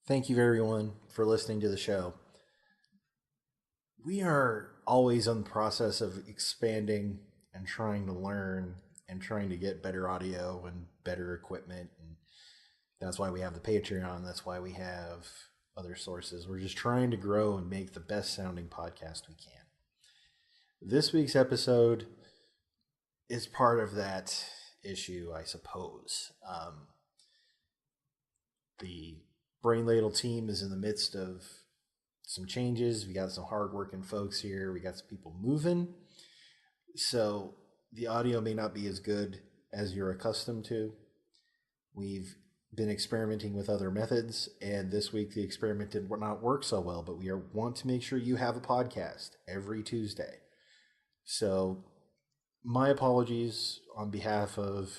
Thank you, everyone, for listening to the show. We are always in the process of expanding and trying to learn and trying to get better audio and better equipment. And that's why we have the Patreon. That's why we have other sources. We're just trying to grow and make the best sounding podcast we can. This week's episode is part of that issue, I suppose. The Brain Ladle team is in the midst of some changes. We got some hardworking folks here. We got some people moving. So the audio may not be as good as you're accustomed to. We've been experimenting with other methods, and this week the experiment did not work so well, but we want to make sure you have a podcast every Tuesday. So my apologies on behalf of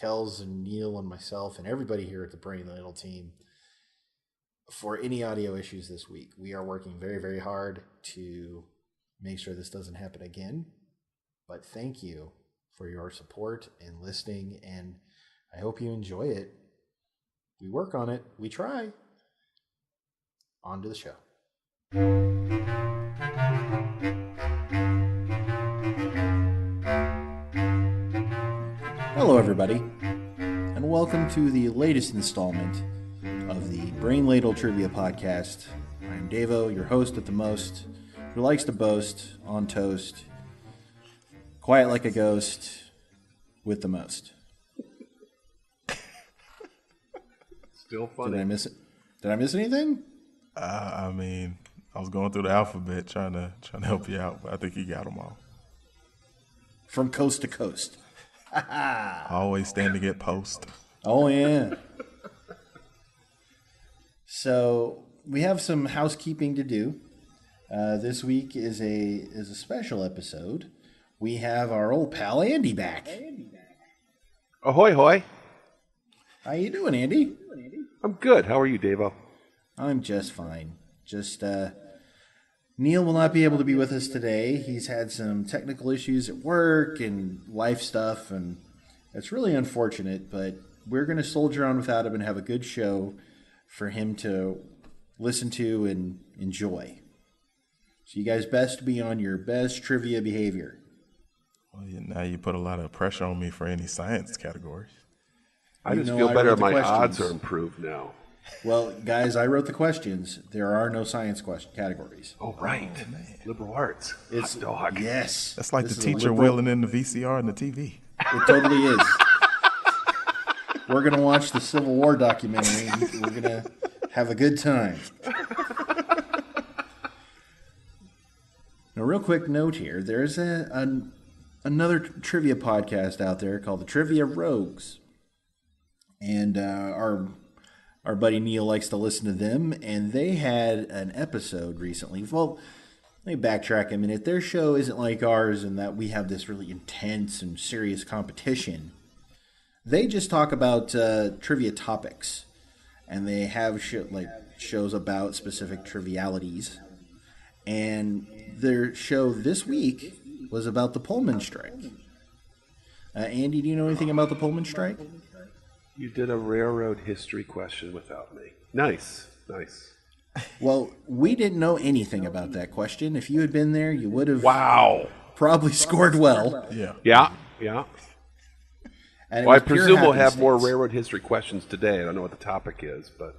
Kels and Neil and myself and everybody here at the Brain Ladle team for any audio issues this week. We are working very, very hard to make sure this doesn't happen again. But thank you for your support and listening, and I hope you enjoy it. We work on it. We try. On to the show. Hello, everybody, and welcome to the latest installment of the Brain Ladle Trivia Podcast. I'm Davo, your host at the most, who likes to boast on toast, quiet like a ghost, with the most. Still funny. Did I miss it? Did I miss anything? I was going through the alphabet trying to help you out, but I think you got them all. From coast to coast. Always standing at post. Oh, yeah. So we have some housekeeping to do. This week is a special episode. We have our old pal Andy back. Ahoy, hoy. How you doing, Andy? I'm good. How are you, Davo? I'm just fine. Neil will not be able to be with us today. He's had some technical issues at work and life stuff, and it's really unfortunate, but we're going to soldier on without him and have a good show for him to listen to and enjoy. So you guys best be on your best trivia behavior. Well, now you put a lot of pressure on me for any science categories. I just feel better. My odds are improved now. Well, guys, I wrote the questions. There are no science categories. Oh, right. Liberal arts. It's hot dog. Yes. That's like the teacher wheeling in the VCR and the TV. It totally is. We're going to watch the Civil War documentary. We're going to have a good time. Now, real quick note here. There's another trivia podcast out there called the Trivia Rogues. And our buddy Neil likes to listen to them. And they had an episode recently. Well, let me backtrack a minute. Their show isn't like ours in that we have this really intense and serious competition. They just talk about trivia topics, and they have shows about specific trivialities. And their show this week was about the Pullman strike. Andy, do you know anything about the Pullman strike? You did a railroad history question without me. Nice. Well, we didn't know anything about that question. If you had been there, you would have probably scored well. Yeah. And well, I presume we'll have more railroad history questions today. I don't know what the topic is, but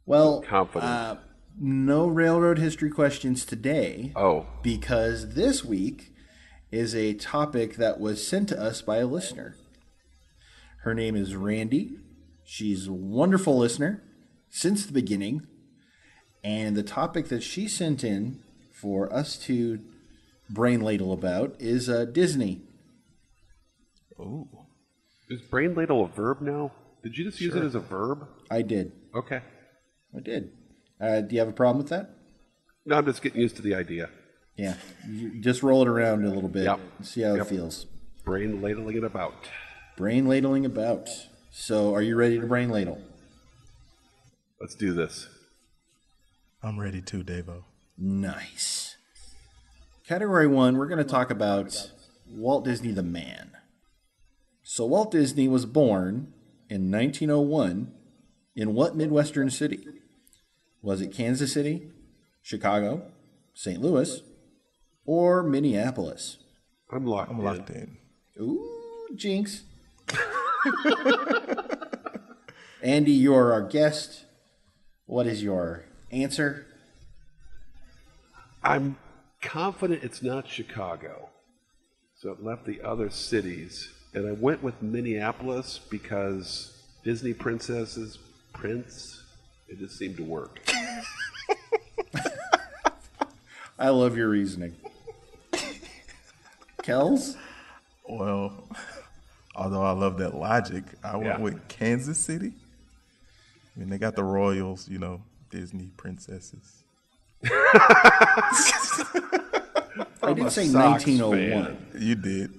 I'm confident. No railroad history questions today. Oh. Because this week is a topic that was sent to us by a listener. Her name is Randy. She's a wonderful listener since the beginning. And the topic that she sent in for us to brain ladle about is Disney. Oh. Is brain ladle a verb now? Did you just use it as a verb? I did. Okay. I did. Do you have a problem with that? No, I'm just getting used to the idea. Yeah. You just roll it around a little bit and see how it feels. Brain ladling it about. Brain ladling about. So, are you ready to brain ladle? Let's do this. I'm ready too, Davo. Nice. Category 1, we're going to talk about Walt Disney the man. So Walt Disney was born in 1901 In what Midwestern city? Was it Kansas City, Chicago, St. Louis, or Minneapolis? I'm locked in. Ooh, jinx. Andy, you're our guest. What is your answer? I'm confident it's not Chicago. So it left the other cities. And I went with Minneapolis because Disney princesses, Prince, it just seemed to work. I love your reasoning. Kels? Well, although I love that logic, I went with Kansas City. I mean, they got the royals, you know, Disney princesses. I did say 1901. You did.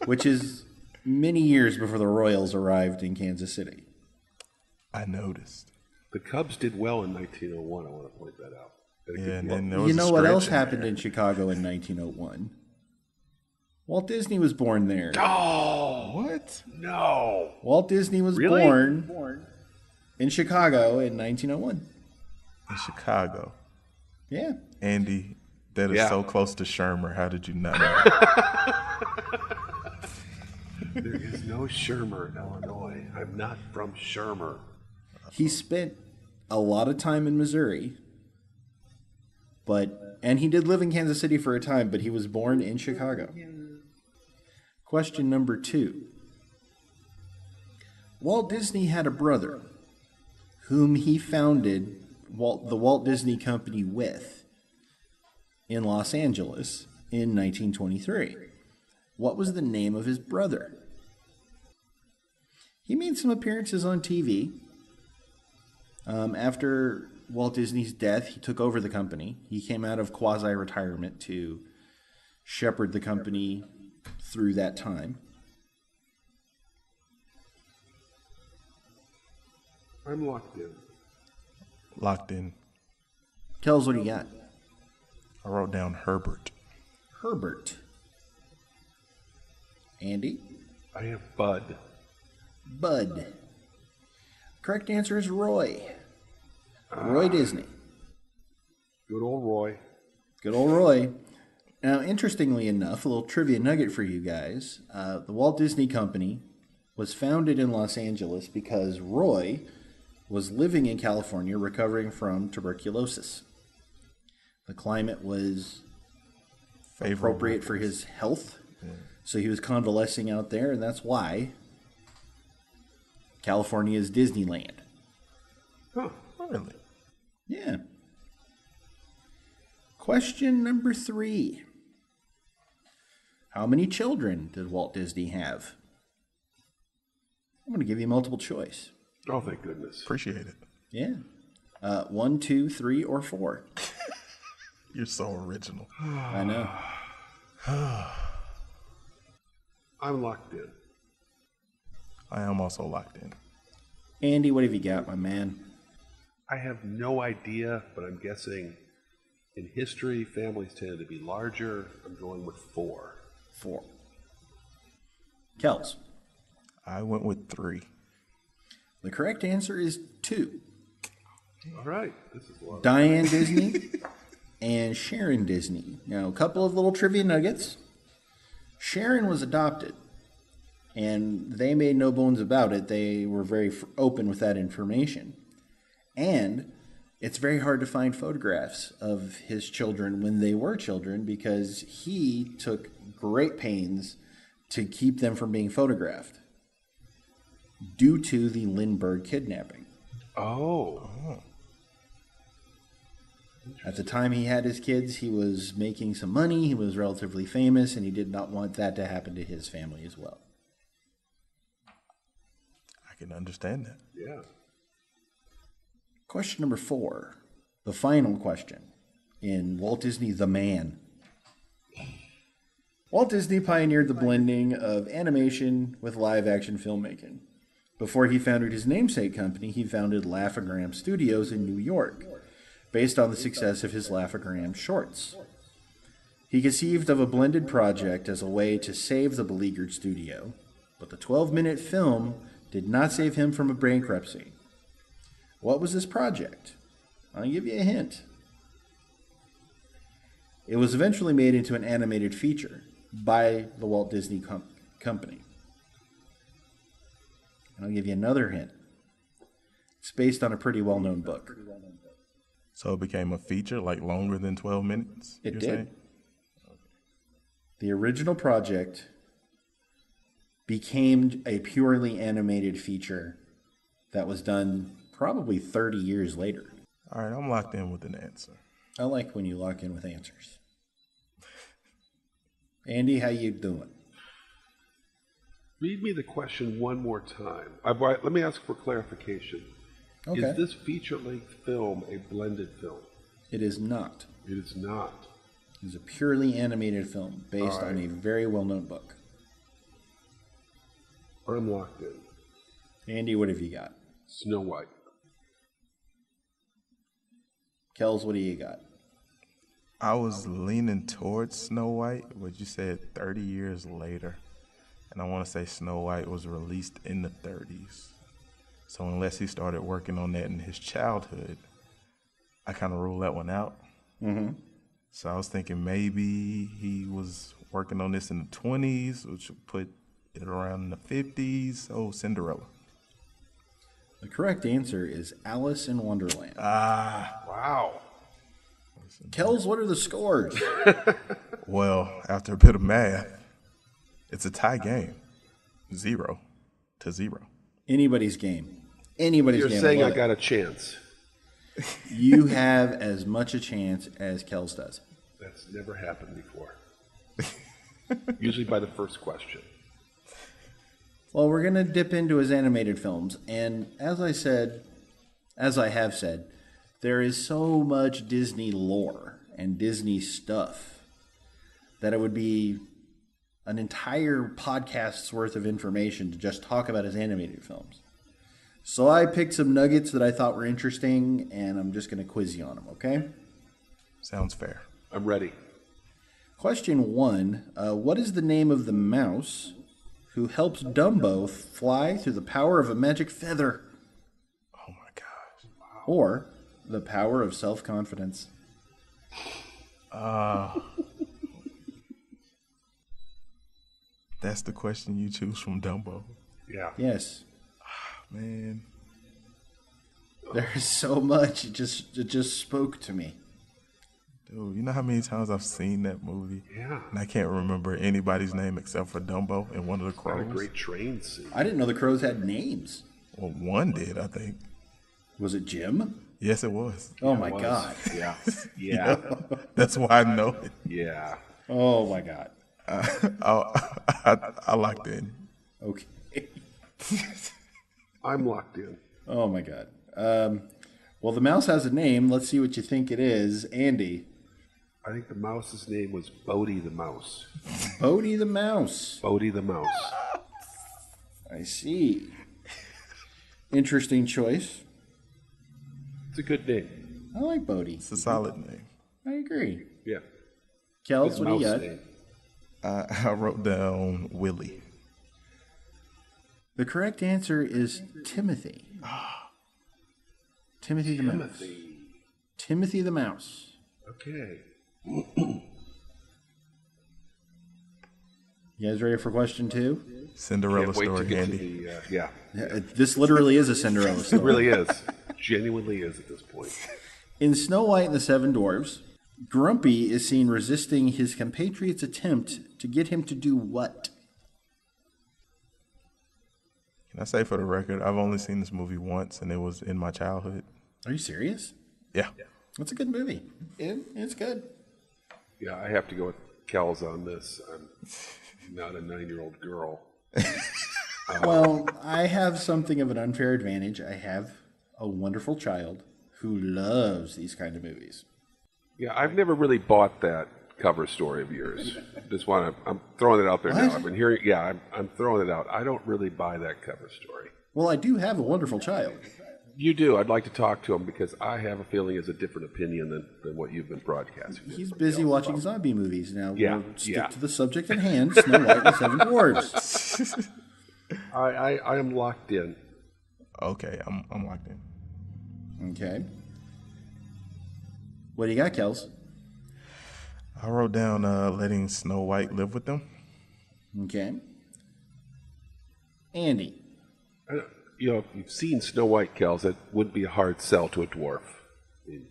Which is many years before the Royals arrived in Kansas City. I noticed. The Cubs did well in 1901. I want to point that out. Yeah, and then there was you know what else happened in Chicago in 1901? Walt Disney was born there. Oh, what? No. Walt Disney was born in Chicago in 1901. In Chicago. Yeah. Andy, that is so close to Shermer. How did you not know? There is no Shermer, Illinois. I'm not from Shermer. He spent a lot of time in Missouri, and he did live in Kansas City for a time, but he was born in Chicago. Question number 2. Walt Disney had a brother whom he founded the Walt Disney Company with in Los Angeles in 1923. What was the name of his brother? He made some appearances on TV. After Walt Disney's death, he took over the company. He came out of quasi-retirement to shepherd the company through that time. I'm locked in. Locked in. Kels, what do you got? I wrote down Herbert. Herbert. Andy? I have Bud. Bud. Correct answer is Roy. Roy Disney. Good old Roy. Good old Roy. Now, interestingly enough, a little trivia nugget for you guys. The Walt Disney Company was founded in Los Angeles because Roy was living in California recovering from tuberculosis. The climate was appropriate for his health, so he was convalescing out there, and that's why California is Disneyland. Huh, really? Yeah. Question number 3. How many children did Walt Disney have? I'm going to give you multiple choice. Oh, thank goodness. Appreciate it. Yeah. 1, 2, 3, or 4. You're so original. I know. I'm locked in. I am also locked in. Andy, what have you got, my man? I have no idea, but I'm guessing in history, families tend to be larger. I'm going with 4. 4. Kels. I went with 3. The correct answer is 2. All right. This is a lot. Diane Disney and Sharon Disney. Now, a couple of little trivia nuggets. Sharon was adopted, and they made no bones about it. They were very open with that information. And it's very hard to find photographs of his children when they were children because he took great pains to keep them from being photographed due to the Lindbergh kidnapping. Oh. At the time he had his kids, he was making some money, he was relatively famous, and he did not want that to happen to his family as well. I can understand that. Yeah. Question number 4, the final question in Walt Disney the Man. Walt Disney pioneered the blending of animation with live-action filmmaking. Before he founded his namesake company, he founded Laugh-O-Gram Studios in New York, based on the success of his Laugh-O-Gram shorts. He conceived of a blended project as a way to save the beleaguered studio, but the 12-minute film did not save him from a bankruptcy. What was this project? I'll give you a hint. It was eventually made into an animated feature by the Walt Disney Company. And I'll give you another hint. It's based on a pretty well-known book. So it became a feature, like longer than 12 minutes? It you're did. saying? The original project became a purely animated feature that was done probably 30 years later. All right, I'm locked in with an answer. I like when you lock in with answers. Andy, how you doing? Read me the question one more time. Let me ask for clarification. Okay. Is this feature-length film a blended film? It is not. It is not. It is a purely animated film based on a very well-known book. I'm locked in. Andy, what have you got? Snow White. Kels, what do you got? I was leaning towards Snow White, but you said 30 years later. And I want to say Snow White was released in the 30s. So unless he started working on that in his childhood, I kind of rule that one out. Mm-hmm. So I was thinking maybe he was working on this in the 20s, which would put it around the 50s. Oh, Cinderella. The correct answer is Alice in Wonderland. Wow. Kels, what are the scores? Well, after a bit of math, it's a tie game. 0-0. Anybody's game. Anybody's You're game. saying I love it. got a chance. You have as much a chance as Kels does. That's never happened before. Usually by the first question. Well, we're going to dip into his animated films. And as I have said, there is so much Disney lore and Disney stuff that it would be an entire podcast's worth of information to just talk about his animated films. So I picked some nuggets that I thought were interesting, and I'm just going to quiz you on them, okay? Sounds fair. I'm ready. Question 1. What is the name of the mouse who helps Dumbo fly through the power of a magic feather? Oh my gosh. Or the power of self-confidence? That's the question you choose from Dumbo. Yeah. Yes. Man. There is so much. It just spoke to me. Dude, you know how many times I've seen that movie? Yeah. And I can't remember anybody's name except for Dumbo and one of the What a crows. great train scene. I didn't know the crows had names. Well, one did, I think. Was it Jim? Yes, it was. Oh Yeah, my it was. God. Yeah. Yeah. That's why I know it. Yeah. Oh my God. I locked in. Okay. I'm locked in. Oh my God. Well, the mouse has a name. Let's see what you think it is. Andy. I think the mouse's name was Bodie the Mouse. Bodie the mouse. Bodie the Mouse. I see. Interesting choice. It's a good name. I like Bodie. It's a solid name. I agree. Yeah. Kels, Good what do you mouse got? name. I wrote down Willie. The correct answer is Timothy. Timothy the mouse. Timothy the mouse. Okay. You guys ready for question 2? Cinderella Can't wait to story, get Andy. to the, yeah. This literally is a Cinderella It story. really is. Genuinely is at this point. In Snow White and the Seven Dwarfs, Grumpy is seen resisting his compatriot's attempt to get him to do what? Can I say for the record, I've only seen this movie once, and it was in my childhood. Are you serious? Yeah. That's a good movie. It's good. Yeah, I have to go with Kels on this. I'm not a 9-year-old girl. Well, I have something of an unfair advantage. I have a wonderful child who loves these kind of movies. Yeah, I've never really bought that cover story of yours. I'm throwing it out there now. What? I've been hearing, I'm throwing it out. I don't really buy that cover story. Well, I do have a wonderful child. You do. I'd like to talk to him because I have a feeling it's a different opinion than what you've been broadcasting. He's busy watching zombie movies now. Yeah, We'll stick yeah. to the subject at hand, Snow White and the Seven Dwarfs. I am locked in. Okay, I'm locked in. Okay. What do you got, Kels? I wrote down letting Snow White live with them. Okay. Andy. You know, if you've seen Snow White, Kels, it wouldn't be a hard sell to a dwarf. I mean,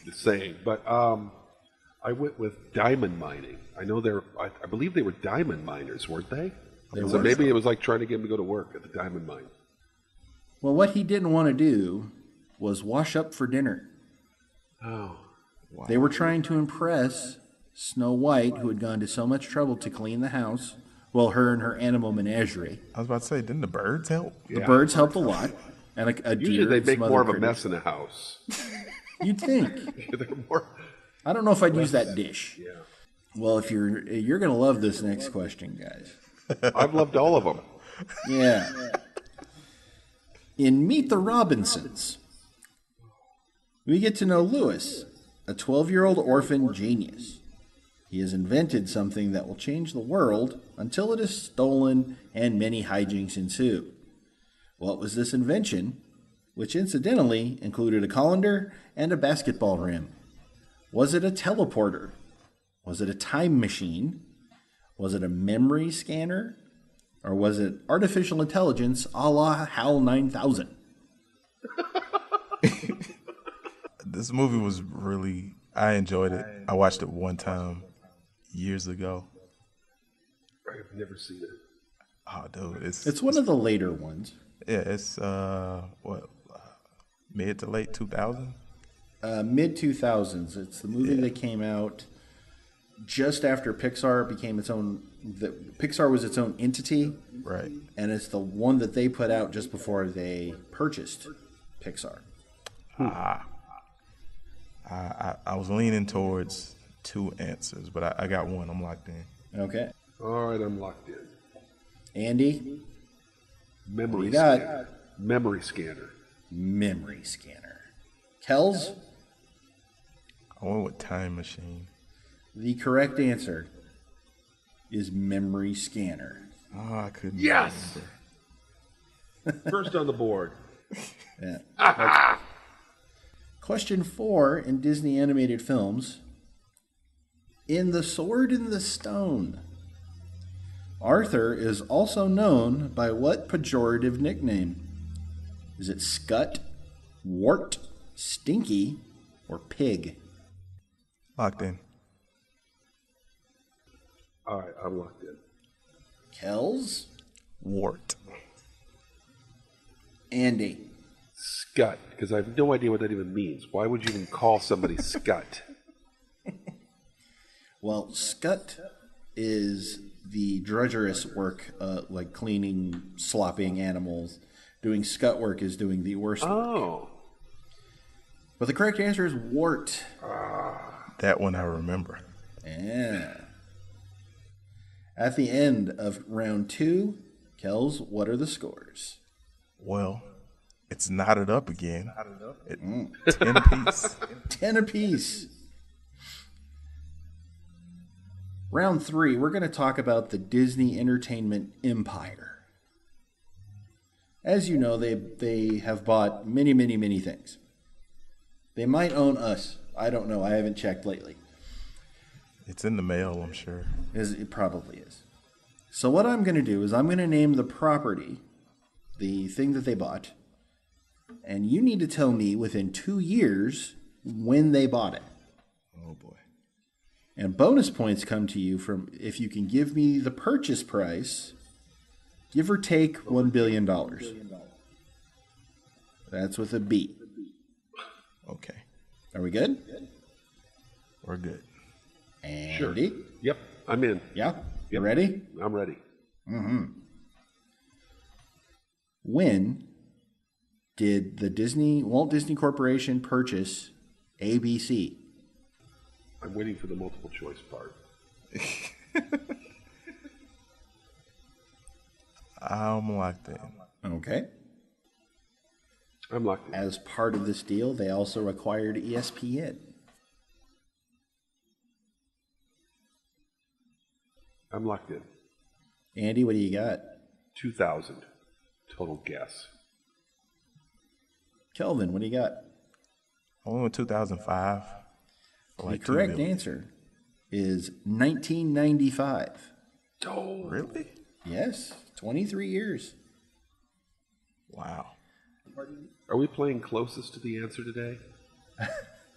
the saying. But I went with diamond mining. I know I believe they were diamond miners, weren't they? So maybe it was like trying to get him to go to work at the diamond mine. Well, what he didn't want to do was wash up for dinner. Oh. Wow. They were trying to impress Snow White, who had gone to so much trouble to clean the house. Well, her and her animal menagerie. I was about to say, didn't the birds help? The birds helped a lot. And a deer. Usually they make some more other of a critters. mess in a house. You'd think. They're more. I don't know if I'd use that dish. Yeah. Well, if you're going to love this next question, guys. I've loved all of them. Yeah. In Meet the Robinsons, we get to know Lewis, a 12-year-old orphan genius. He has invented something that will change the world until it is stolen and many hijinks ensue. What was this invention, which incidentally included a colander and a basketball rim? Was it a teleporter? Was it a time machine? Was it a memory scanner? Or was it artificial intelligence a la HAL 9000? This movie was really, I enjoyed it. I watched it one time years ago. I've never seen it. Oh, dude, It's one of the later ones. Yeah, it's mid to late 2000s. Mid 2000s. It's the movie that came out just after Pixar became its own. Pixar was its own entity, Right. and it's the one that they put out just before they purchased Pixar. I was leaning towards two answers, but I got one. I'm locked in. Okay, All right, I'm locked in. Andy, Memory you got? scanner. Memory scanner. memory scanner. Kels, I went with time machine. the correct answer is memory scanner. Oh, I couldn't. Yes! remember. First on the board. Yeah. Question 4 in Disney animated films. In The Sword in the Stone, Arthur is also known by what pejorative nickname? Is it Scut, Wart, Stinky, or Pig? Locked in. All right, I'm locked in. Kells? Wart. Andy? Scut, because I have no idea what that even means. Why would you even call somebody Scut? Well, Scut is the drudgerous work, like cleaning, slopping animals. Doing scut work is doing the worst work. Oh. But the correct answer is Wart. That one I remember. Yeah. At the end of round 2, Kels, what are the scores? Well, it's knotted up again. 10 apiece. 10 apiece. Round 3, we're going to talk about the Disney Entertainment Empire. As you know, they have bought many, many, many things. They might own us. I don't know. I haven't checked lately. It's in the mail, I'm sure. It probably is. So what I'm going to do is I'm going to name the property, the thing that they bought, and you need to tell me within 2 years when they bought it. Oh, boy. And bonus points come to you from if you can give me the purchase price, give or take $1 billion. That's with a B. Okay. Are we good? We're good. Andy? Yep, I'm in. Yeah? You Yep. ready? I'm ready. When did the Walt Disney Corporation purchase ABC? I'm waiting for the multiple choice part. I'm locked in. Okay. I'm locked in. As part of this deal, they also acquired ESPN. I'm locked in. Andy, what do you got? 2000. Total guess. Kelvin, what do you got? I went with 2005. The correct answer is 1995. Oh, Really? Yes, 23 years. Wow. are we playing closest to the answer today?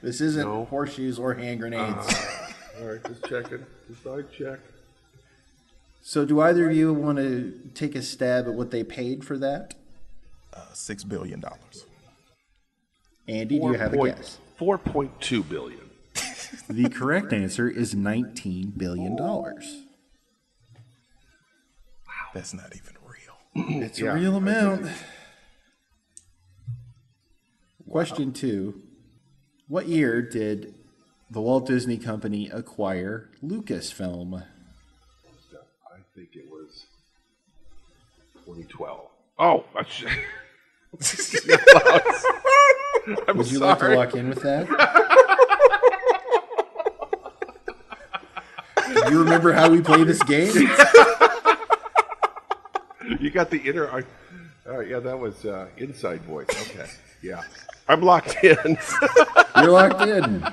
This isn't No. horseshoes or hand grenades. All right, just checking. Just I check. So do either of you want to take a stab at what they paid for that? $6 billion. Andy, do you have a guess? 4.2 billion. The correct answer is $19 billion. That's not even real. It's a real amount. Question 2. What year did the Walt Disney Company acquire Lucasfilm? I think it was 2012. Oh, I'm Would you sorry. like to lock in with that? Do you remember how we play this game? You got the inner. Yeah, that was inside voice. Okay, yeah, I'm locked in. You're locked in.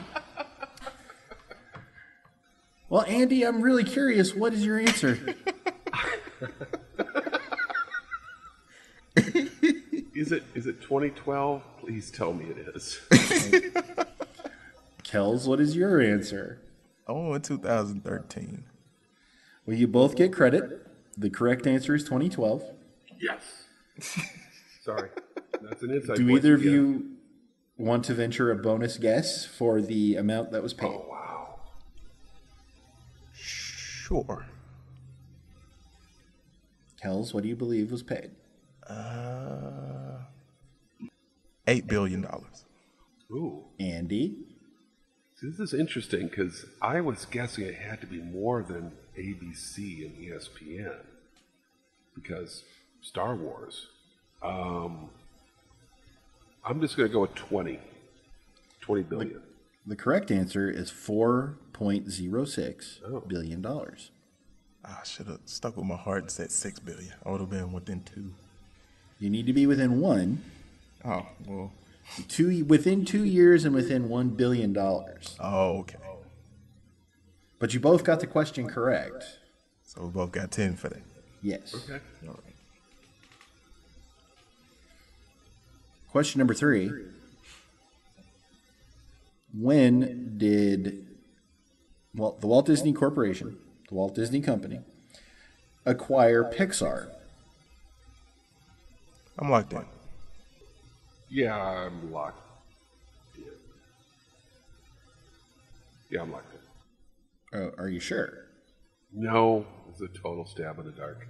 Well, Andy, I'm really curious. What is your answer? Is it 2012? Please tell me it is. Kels, what is your answer? I went with 2013. Well, you both get credit. The correct answer is 2012. Yes. Sorry, that's an inside. Do voice either of again. you want to venture a bonus guess for the amount that was paid? Oh wow. Sure. Kels, what do you believe was paid? $8 billion. Ooh. Andy? This is interesting because I was guessing it had to be more than ABC and ESPN because Star Wars. I'm just going to go with 20 billion. The correct answer is $4.06 billion. I should have stuck with my heart and said $6 billion. I would have been within 2. You need to be within one. Oh, well. Within 2 years and within $1 billion. Oh, okay. But you both got the question correct. So we both got 10 for that. Yes. Okay. All right. Question number 3. When did the Walt Disney Corporation, the Walt Disney Company, acquire Pixar? I'm locked in. Yeah, I'm locked in. Yeah, I'm locked in. Oh, are you sure? No, it's a total stab in the dark.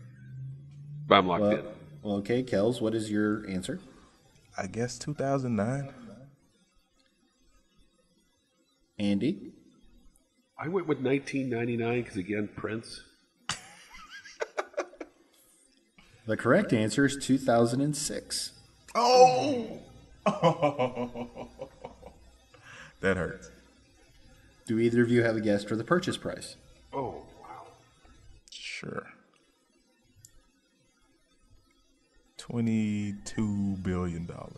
But I'm locked in. Well, okay, Kels, what is your answer? I guess 2009. Andy? I went with 1999 because, again, Prince. The correct answer is 2006. Oh! That hurts. Do either of you have a guess for the purchase price? Oh, wow. Sure. $22 billion. I'm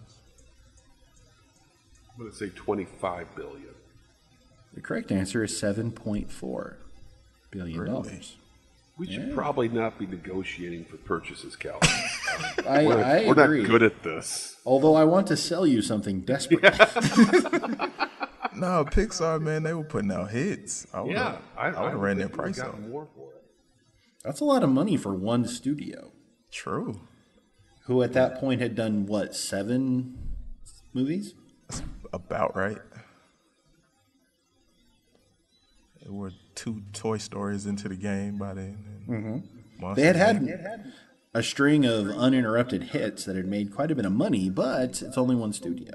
going to say 25 billion. The correct answer is $7.4 billion. Really? We should probably not be negotiating for purchases, Cal. I We're agree. not good at this. Although I want to sell you something desperately. No, Pixar, man, they were putting out hits. I would have ran their price up. More for it. That's a lot of money for one studio. True. Who at that point had done, what, 7 movies? That's about right. There were 2 Toy Stories into the game by then. They had a string of uninterrupted hits that had made quite a bit of money, but it's only one studio.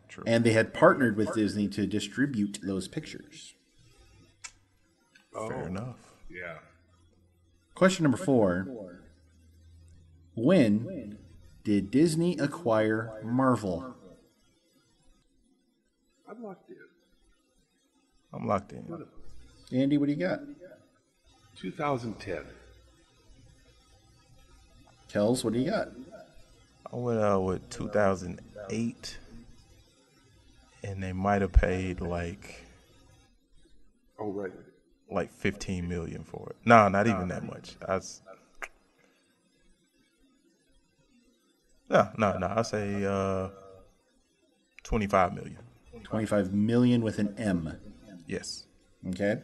True. And they had partnered with Disney to distribute those pictures. Fair enough. Yeah. Question number 4. When did Disney acquire Marvel? I'm locked in. I'm locked in. Andy, what do you got? 2010. Kels, what do you got? I went out with 2008, and they might have paid like Oh, right. 15 million for it. No, not even that much. No. I say 25 million. 25 million with an M. Yes. Okay.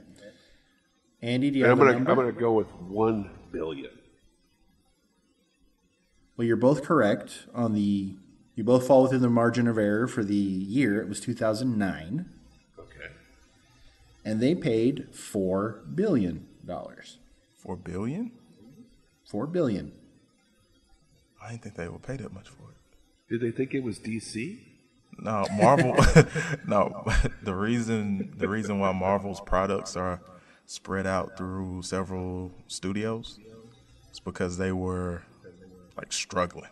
Andy, do you And have I'm a number? gonna go with 1 billion. Well, you're both correct on the. You both fall within the margin of error for the year. It was 2009, Okay. and they paid $4 billion. 4 billion? $4 billion. I didn't think they would pay that much for it. Did they think it was DC? No, Marvel. No, the reason why Marvel's products are spread out through several studios is because they were like struggling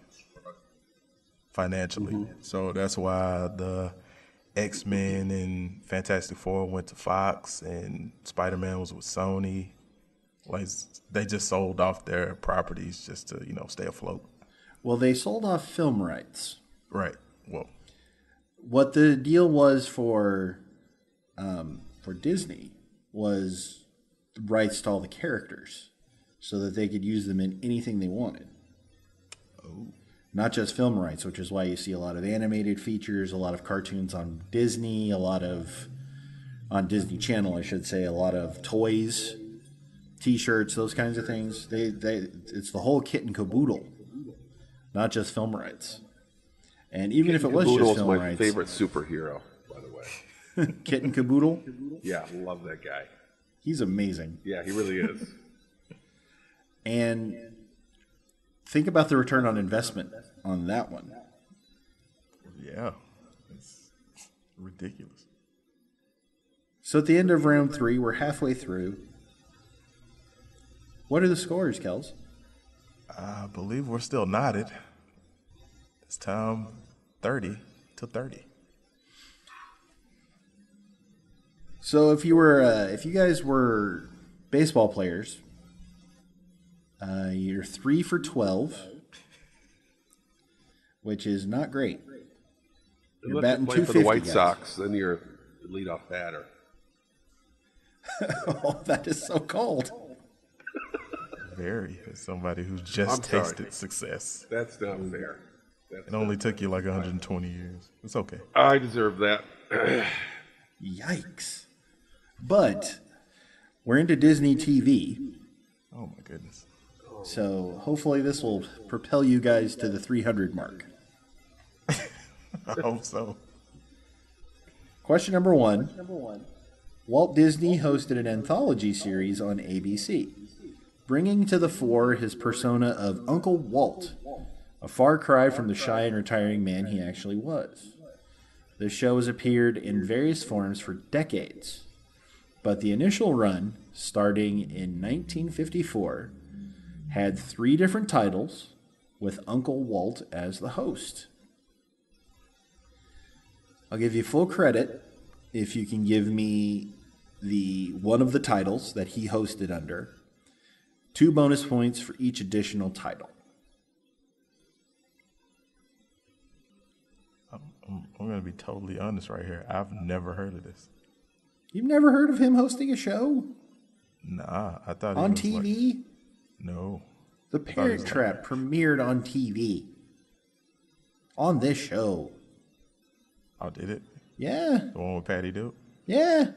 financially. Mm-hmm. So that's why the X-Men and Fantastic Four went to Fox, and Spider-Man was with Sony. Like they just sold off their properties just to stay afloat. Well, they sold off film rights. Right. Well, What the deal was for Disney was the rights to all the characters, so that they could use them in anything they wanted. oh, Not just film rights, which is why you see a lot of animated features, a lot of cartoons on Disney, on Disney Channel, I should say, a lot of toys, T-shirts, those kinds of things. It's the whole kit and caboodle, not just film rights. And even if it was just Caboodle's film my rights, favorite superhero, by the way. Kit and Caboodle, Yeah, love that guy. he's amazing. Yeah, he really is. And think about the return on investment on that one. yeah, it's ridiculous. So at the end of round 3, we're halfway through. What are the scores, Kels? I believe we're still knotted. This time, 30-30. So if you guys were baseball players, you're 3 for 12, which is not great. You're Unless batting you play for the 250, White guys. Sox, then you're the leadoff batter. Oh, that is so cold. Very. As somebody who's I'm just sorry. tasted success. That's not fair. It only took you like 120 years. It's okay. I deserve that. Yikes. But we're into Disney TV, Oh my goodness. so hopefully this will propel you guys to the 300 mark. I hope so. Question number 1. Walt Disney hosted an anthology series on ABC, bringing to the fore his persona of Uncle Walt, a far cry from the shy and retiring man he actually was. The show has appeared in various forms for decades, but the initial run, starting in 1954, had 3 different titles with Uncle Walt as the host. I'll give you full credit if you can give me the one of the titles that he hosted under. 2 bonus points for each additional title. I'm going to be totally honest right here. I've never heard of this. You've never heard of him hosting a show Nah, I thought on he was TV? Like, no. The Parent Trap premiered on TV. On this show. Oh, did it? Yeah. The one with Patty Duke? Yeah.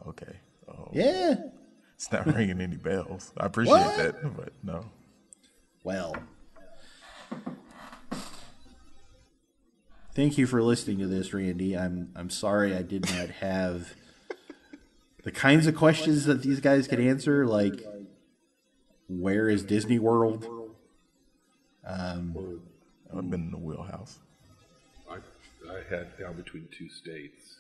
Okay. Oh, Yeah. it's not ringing any bells. I appreciate What? that, but no. Well. Thank you for listening to this, Randy. I'm sorry I did not have the kinds of questions that these guys could answer, like where is Disney World? I've been in the wheelhouse. I had down between 2 states.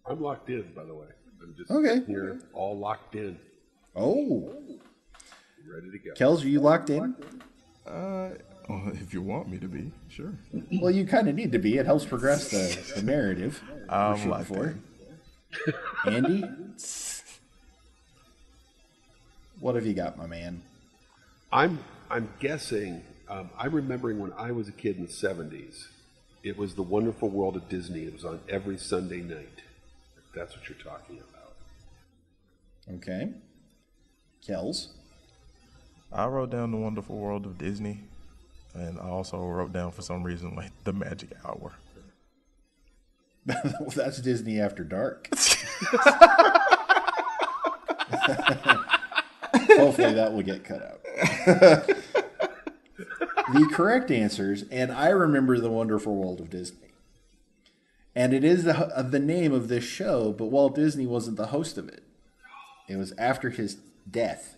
I'm locked in, by the way. I'm just Okay. here, all locked in, Oh, ready to go. Kels, are you locked in? If you want me to be, sure. Well, you kind of need to be. It helps progress the narrative. I'm we're shooting locked for. in. Andy? what have you got, my man? I'm guessing. I'm remembering when I was a kid in the 70s. It was The Wonderful World of Disney. It was on every Sunday night. If that's what you're talking about. Okay. Kels? I wrote down The Wonderful World of Disney, and I also wrote down for some reason like The Magic Hour. That's Disney After Dark. Hopefully that will get cut out. The correct answers, and I remember The Wonderful World of Disney. And it is the name of this show, but Walt Disney wasn't the host of it. It was after his death.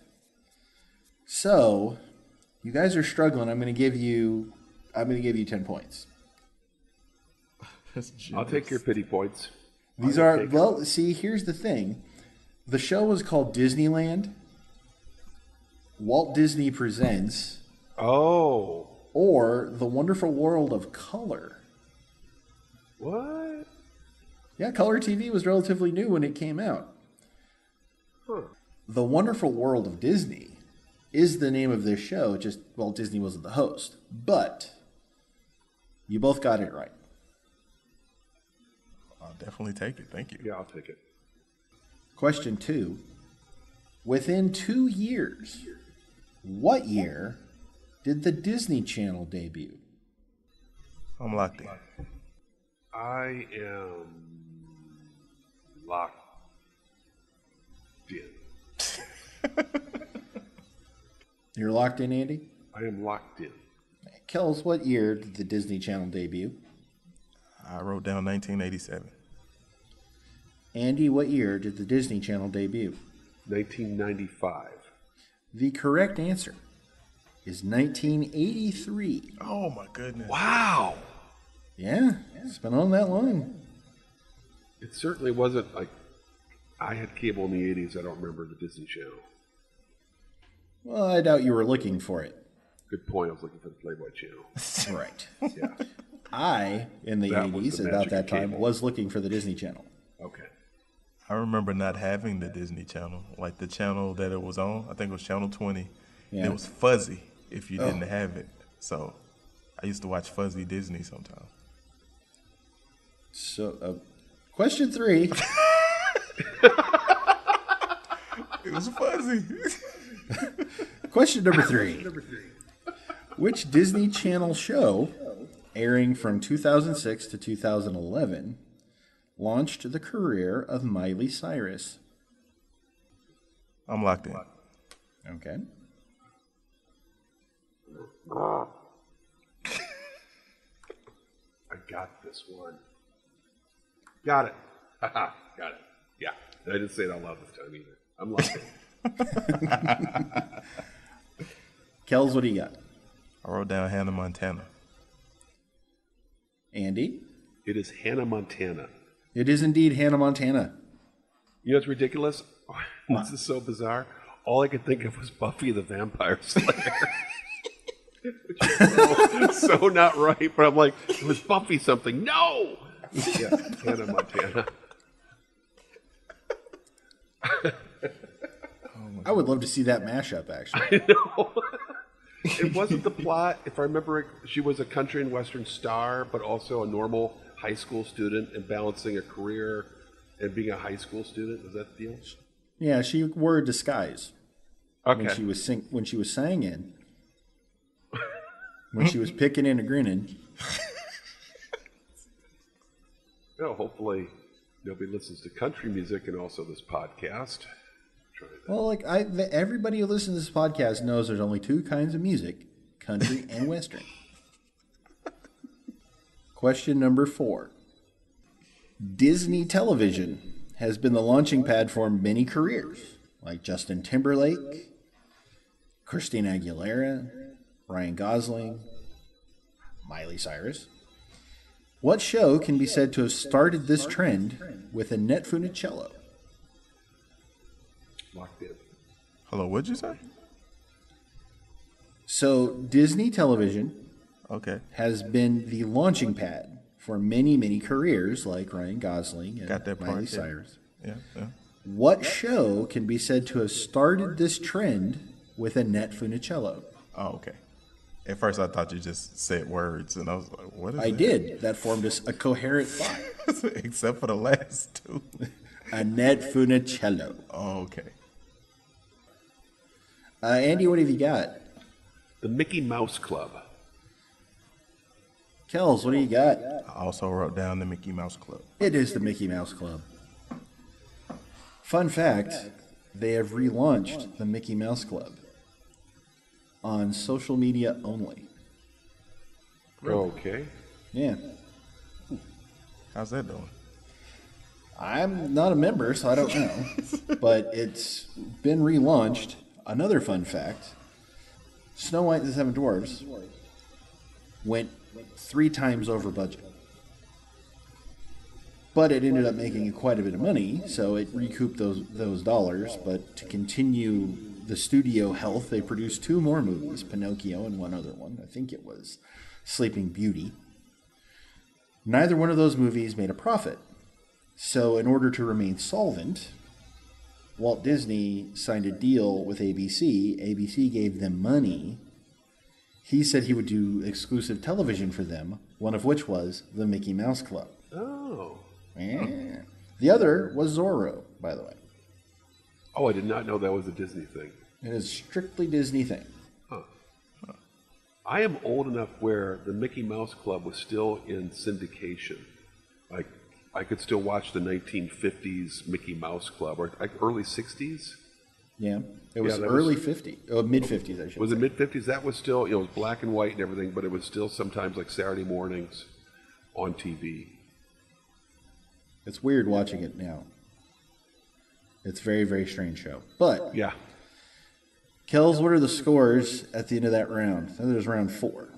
So, you guys are struggling. I'm going to give you 10 points. I'll take your pity points. These see, here's the thing. The show was called Disneyland. Walt Disney Presents. Oh. Or The Wonderful World of Color. What? Yeah, color TV was relatively new when it came out. Huh. The Wonderful World of Disney is the name of this show. Just, Walt Disney wasn't the host. But you both got it right. I'll definitely take it. Thank you. Yeah, I'll take it. Question 2. Within 2 years, what year did the Disney Channel debut? I'm locked in. I am locked in. You're locked in, Andy? I am locked in. Kels, what year did the Disney Channel debut? I wrote down 1987. Andy, what year did the Disney Channel debut? 1995. The correct answer is 1983. Oh my goodness. Wow. Yeah, it's been on that long. It certainly wasn't like I had cable in the 80s. I don't remember the Disney Channel. Well, I doubt you were looking for it. Good point. I was looking for the Playboy Channel. Right. Yeah. I, in the That was 80s, the about magic that of time, cable. was looking for the Disney Channel. Okay. I remember not having the Disney Channel, like the channel that it was on. I think it was Channel 20. Yeah. It was fuzzy if you didn't have it. So I used to watch fuzzy Disney sometimes. So, question 3. It was fuzzy. Question number 3. Which Disney Channel show, airing from 2006 to 2011, launched the career of Miley Cyrus? I'm locked in. Okay. I got this one. Got it. Haha. Got it. Yeah. I didn't say it out loud this time either. I'm locked in. Kels, what do you got? I wrote down Hannah Montana. Andy? It is Hannah Montana. It is indeed Hannah Montana. You know what's ridiculous? This is so bizarre. All I could think of was Buffy the Vampire Slayer. Which is so not right, but I'm like, it was Buffy something. No! Yeah, Hannah Montana. I would love to see that mashup, actually. I know. It wasn't the plot. If I remember it, she was a country and western star, but also a normal high school student and balancing a career and being a high school student. Was that the deal? Yeah, she wore a disguise Okay. when she was singing, when she was picking and grinning. Well, hopefully nobody listens to country music and also this podcast. Try that. Well, like everybody who listens to this podcast knows there's only 2 kinds of music: country and western. Question number 4. Disney Television has been the launching pad for many careers, like Justin Timberlake, Christina Aguilera, Ryan Gosling, Miley Cyrus. What show can be said to have started this trend with Annette Funicello? Locked in. Hello, what'd you say? So, Disney Television Okay. has been the launching pad for many, many careers, like Ryan Gosling and Got that part, Miley yeah. Cyrus. Yeah. What show can be said to have started this trend with Annette Funicello? Oh, okay. At first, I thought you just said words, and I was like, "What is I that?" did. That formed a coherent thought. Except for the last two. Annette Funicello. Oh, okay. Andy, what have you got? The Mickey Mouse Club. Kels, what do you got? I also wrote down the Mickey Mouse Club. It is the Mickey Mouse Club. Fun fact, they have relaunched the Mickey Mouse Club on social media only. Okay. Yeah. How's that doing? I'm not a member, so I don't know. But it's been relaunched. Another fun fact, Snow White and the Seven Dwarfs went 3 times over budget. But it ended up making quite a bit of money, so it recouped those dollars. But to continue the studio health, they produced 2 more movies, Pinocchio and one other one. I think it was Sleeping Beauty. Neither one of those movies made a profit. So in order to remain solvent, Walt Disney signed a deal with ABC. ABC gave them money. He said he would do exclusive television for them, one of which was the Mickey Mouse Club. Oh. Yeah. The other was Zorro, by the way. Oh, I did not know that was a Disney thing. It is a strictly Disney thing. I am old enough where the Mickey Mouse Club was still in syndication. Like, I could still watch the 1950s Mickey Mouse Club, or like early 60s. Yeah. It was that early 50s. Oh, mid-50s, I should Was say. it mid-50s? That was still, it was black and white and everything, but it was still sometimes like Saturday mornings on TV. It's weird watching it now. It's a very, very strange show. But, Yeah. Kels, what are the scores at the end of that round? I think it was round 4.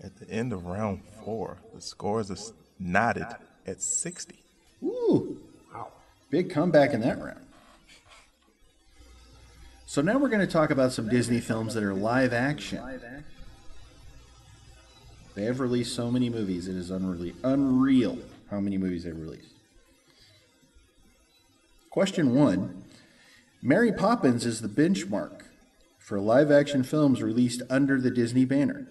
At the end of round 4, the scores are knotted at 60. Ooh. Wow. Big comeback in that round. So now we're going to talk about some Disney films that are live action. They have released so many movies, it is unreal how many movies they've released. Question 1. Mary Poppins is the benchmark for live action films released under the Disney banner.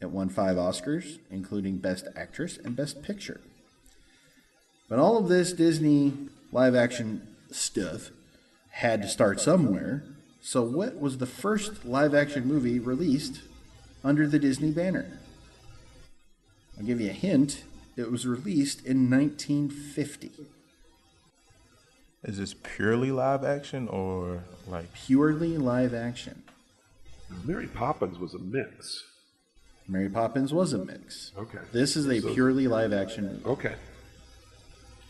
It won 5 Oscars, including Best Actress and Best Picture. But all of this Disney live action stuff had to start somewhere. So what was the first live action movie released under the Disney banner? I'll give you a hint. It was released in 1950. Is this purely live action or like... Purely live action. Mary Poppins was a mix. Mary Poppins was a mix. Okay. This is a purely live action movie. Okay.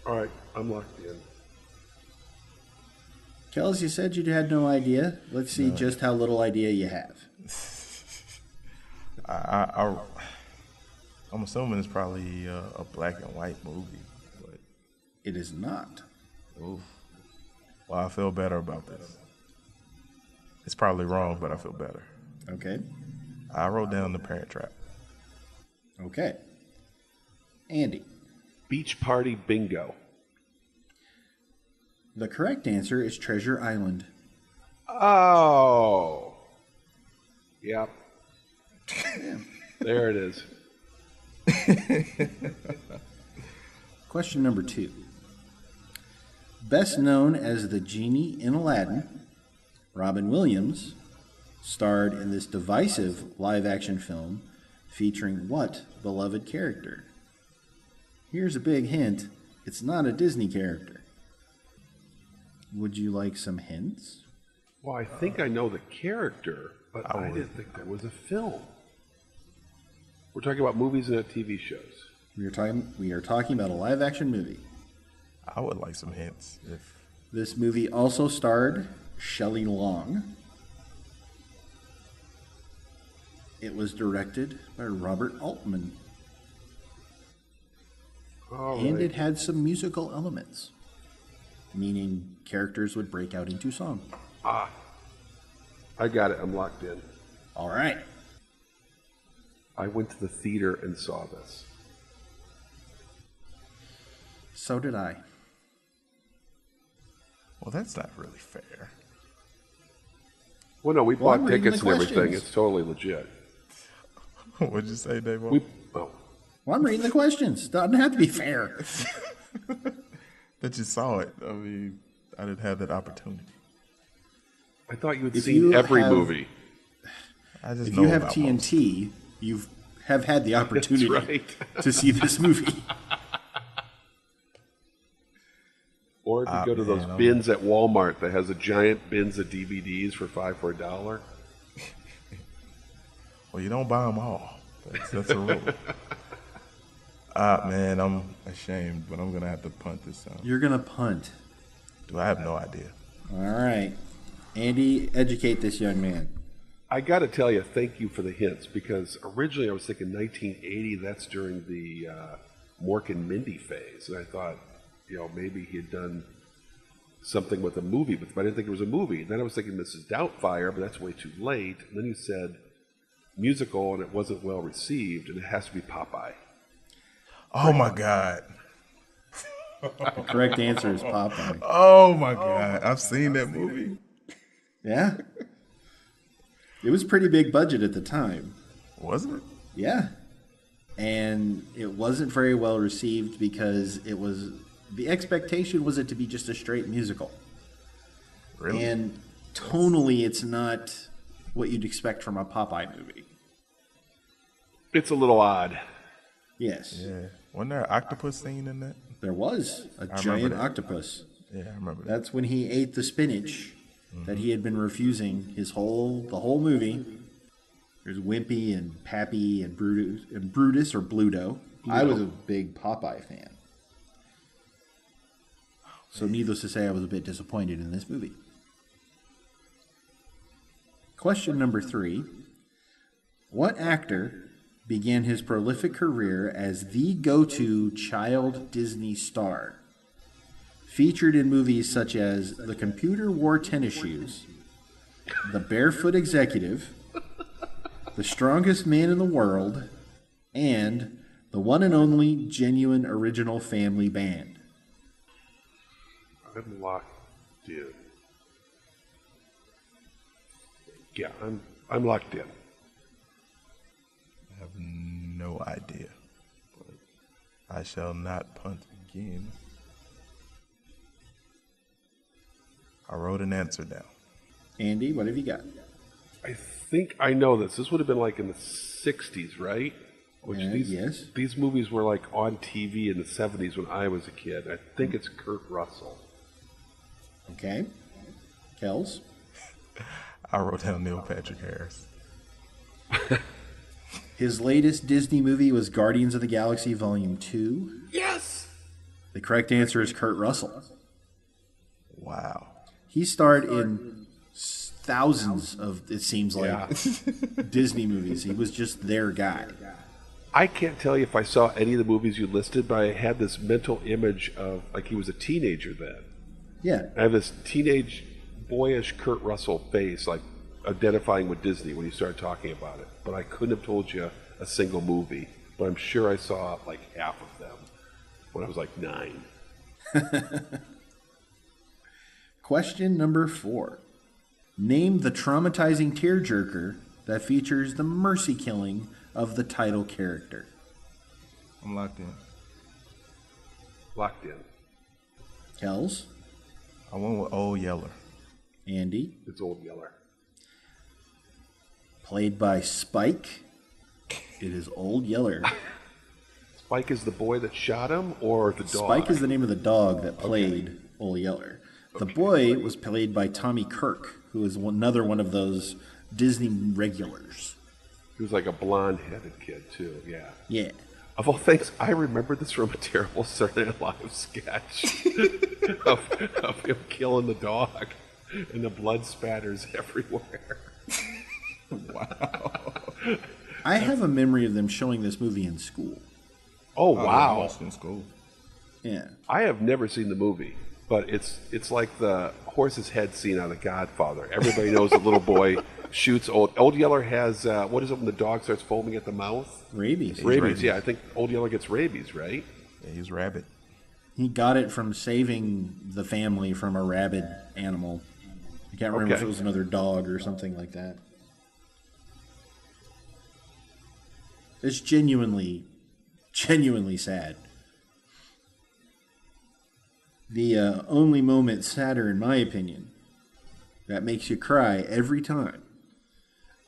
All right, I'm locked in. Kels, you said you had no idea. Let's see just how little idea you have. I'm assuming it's probably a black and white movie, but It is not. oof. Well, I feel better about this. It's probably wrong, but I feel better. Okay. I wrote down The Parent Trap. Okay. Andy. Beach Party Bingo. The correct answer is Treasure Island. Oh. Yep. There it is. Question number 2. Best known as the genie in Aladdin, Robin Williams starred in this divisive live-action film featuring what beloved character? Here's a big hint. It's not a Disney character. Would you like some hints? Well, I think I know the character, but I didn't think there was a film. We're talking about movies and not TV shows. We are talking about a live-action movie. I would like some hints. If This movie also starred Shelley Long. It was directed by Robert Altman. All And right. it had some musical elements, meaning characters would break out into song. I got it. I'm locked in. All right. I went to the theater and saw this. So did I. Well, that's not really fair. Well, no, we Well, I'm bought reading tickets the and everything. questions. It's totally legit. What'd you say, Davo? Well, Well, I'm reading the questions. Doesn't have to be fair. That you saw it. I mean, I didn't have that opportunity. I thought you had If seen you every have- movie. I just If know you have about TNT, you have had the opportunity right. to see this movie. Or if you go to those man, bins at Walmart that has a giant bins of DVDs for $5 for $1. Well, you don't buy them all. That's a rule. Man, I'm ashamed, but I'm gonna have to punt this time. You're going to punt. Do I have no idea? All right. Andy, educate this young man. I got to tell you, thank you for the hints, because originally I was thinking 1980. That's during the Mork and Mindy phase, and I thought, maybe he had done something with a movie, but I didn't think it was a movie. Then I was thinking Mrs. Doubtfire, but that's way too late. And then you said musical, and it wasn't well received, and it has to be Popeye. Oh my God. The correct answer is Popeye. Oh my God. I've seen that movie. Yeah. It was pretty big budget at the time. Wasn't it? Yeah. And it wasn't very well received because the expectation was it to be just a straight musical. Really? And tonally, it's not what you'd expect from a Popeye movie. It's a little odd. Yes. Yeah. Wasn't there an octopus scene in that? There was a remember giant that. octopus. Yeah, I remember that. That's when he ate the spinach that he had been refusing the whole movie. There's Wimpy and Pappy and Brutus or Bluto. I was a big Popeye fan. So needless to say, I was a bit disappointed in this movie. Question number 3. What actor began his prolific career as the go-to child Disney star? Featured in movies such as The Computer Wore Tennis Shoes, The Barefoot Executive, The Strongest Man in the World, and The One and Only Genuine Original Family Band. I'm locked in. Yeah, I'm locked in. I have no idea. But I shall not punt again. I wrote an answer down. Andy, what have you got? I think I know this. This would have been like in the 60s, right? Yes. These movies were like on TV in the 70s when I was a kid. I think it's Kurt Russell. Okay. Kels? I wrote down Neil Patrick Harris. His latest Disney movie was Guardians of the Galaxy Volume 2. Yes! The correct answer is Kurt Russell. Wow. He starred in thousands of, it seems like, Disney movies. He was just their guy. I can't tell you if I saw any of the movies you listed, but I had this mental image of, like, he was a teenager then. Yeah. I have this teenage, boyish Kurt Russell face, like, identifying with Disney when you started talking about it. But I couldn't have told you a single movie. But I'm sure I saw, like, half of them when I was, like, 9. Question number 4. Name the traumatizing tearjerker that features the mercy killing of the title character. I'm locked in. Locked in. Kels? I went with Old Yeller. Andy? It's Old Yeller. Played by Spike. It is Old Yeller. Spike is the boy that shot him, or the dog? Spike is the name of the dog that played Old Yeller. The boy was played by Tommy Kirk, who is another one of those Disney regulars. He was like a blonde-headed kid, too, yeah. Yeah. Of all things, I remember this from a terrible Saturday Night Live sketch of him killing the dog, and the blood spatters everywhere. Wow. I have a memory of them showing this movie in school. Oh, I wow. watched in school. Yeah. I have never seen the movie, but it's like the horse's head scene out of The Godfather. Everybody knows the little boy shoots Old Yeller has, what is it when the dog starts foaming at the mouth? Rabies. Rabies, yeah. I think Old Yeller gets rabies, right? Yeah, he's rabbit. He got it from saving the family from a rabid animal. I can't remember if it was another dog or something like that. It's genuinely sad. The only moment sadder, in my opinion, that makes you cry every time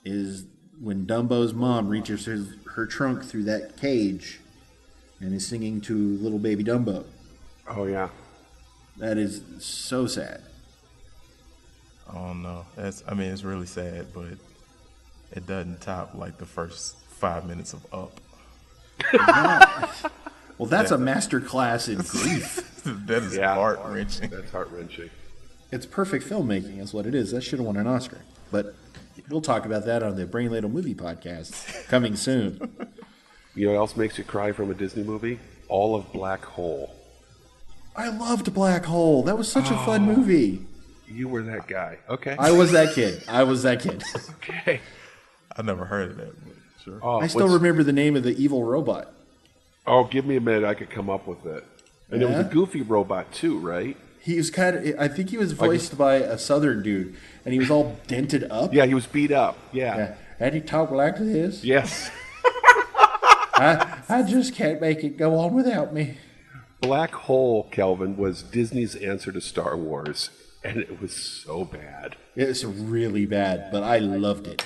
is when Dumbo's mom reaches her trunk through that cage and is singing to little baby Dumbo. Oh, yeah. That is so sad. Oh no, it's really sad, but it doesn't top like the first 5 minutes of Up. Well, that's a master class in grief. That is heart wrenching. That's heart wrenching. It's perfect filmmaking, is what it is. That should have won an Oscar. But we'll talk about that on the Brain Ladle Movie Podcast coming soon. You know what else makes you cry from a Disney movie? All of Black Hole. I loved Black Hole. That was such a fun movie. You were that guy. Okay. I was that kid. Okay. I never heard of that, but sure. Oh, I still remember the name of the evil robot. Oh, give me a minute. I could come up with it. And it was a goofy robot too, right? He was I think he was voiced by a southern dude, and he was all dented up. Yeah, he was beat up. Yeah. And he talked like this. Yes. I just can't make it go on without me. Black Hole, Kelvin, was Disney's answer to Star Wars, and it was so bad. It's really bad, but I loved it.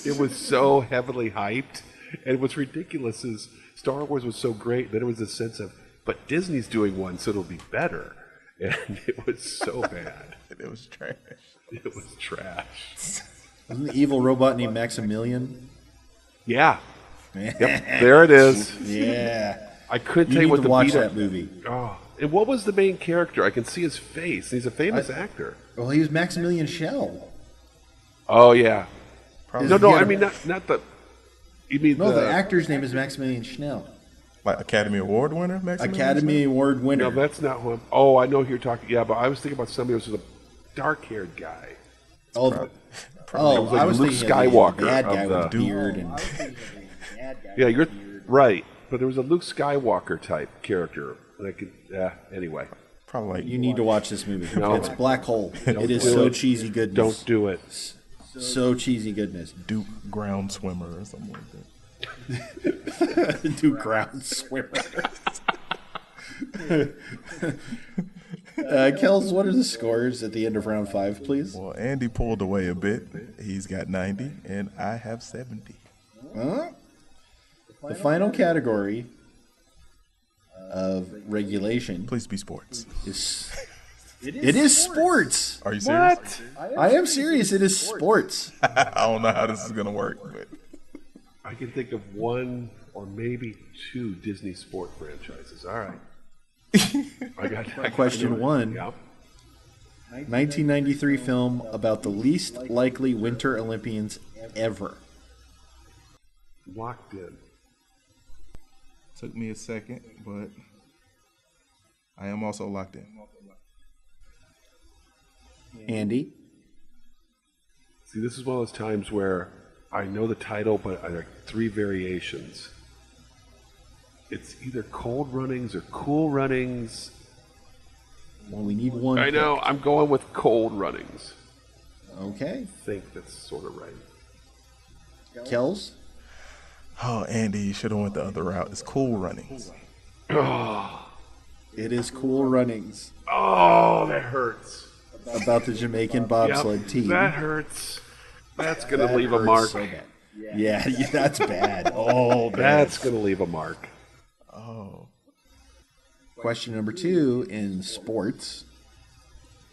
It was so heavily hyped, and what's ridiculous is Star Wars was so great that it was a sense of, but Disney's doing one, so it'll be better. And it was so bad. It was trash. It was trash. Wasn't the evil robot named Maximilian? Yeah. Yep. There it is. Yeah. I couldn't You tell you need what to the watch beat that up. movie. Oh, and what was the main character? I can see his face. He's a famous actor. Well, he was Maximilian Schell. Oh yeah. Probably. No, I mean not the. You mean No, the actor's name is Maximilian Schnell. Like Academy Award winner, Maximilian? Academy Award winner. No, that's not who I'm. Oh, I know who you're talking. Yeah, but I was thinking about somebody who was a dark-haired guy. Oh, It oh, was like I was Luke thinking Skywalker of the bad guy of with the- the beard. And Yeah, you're right. But there was a Luke Skywalker type character. And I could. Anyway, Probably like you need to watch this movie. No. It's Black Hole. It is do so it. cheesy goodness. don't do it. So cheesy goodness. Duke Ground Swimmer or something like that. Do ground swimmer. Kels, what are the scores at the end of round 5, please? Well, Andy pulled away a bit. He's got 90, and I have 70. Huh? The final category of regulation Please be sports. is it is sports. Are you serious? I am serious. It is sports. I don't know how this is gonna work, but I can think of one or maybe two Disney sport franchises. All right. I got Question 1. Yep. 1993 film about the least likely Winter Olympians ever. Locked in. took me a second, but I am also locked in. Andy? See, this is one of those times where I know the title, but I have 3 variations. It's either Cold Runnings or Cool Runnings. Well, we need one. I know. I'm going with Cold Runnings. Okay. I think that's sort of right. Kels? Oh, Andy, you should have went the other route. It's Cool Runnings. It is Cool Runnings. Oh, that hurts. About the Jamaican bobsled team. That hurts. That's going to That leave a hurts mark. so bad. Yeah, that's bad. Oh, bad. That's going to leave a mark. Oh. Question number 2 in sports.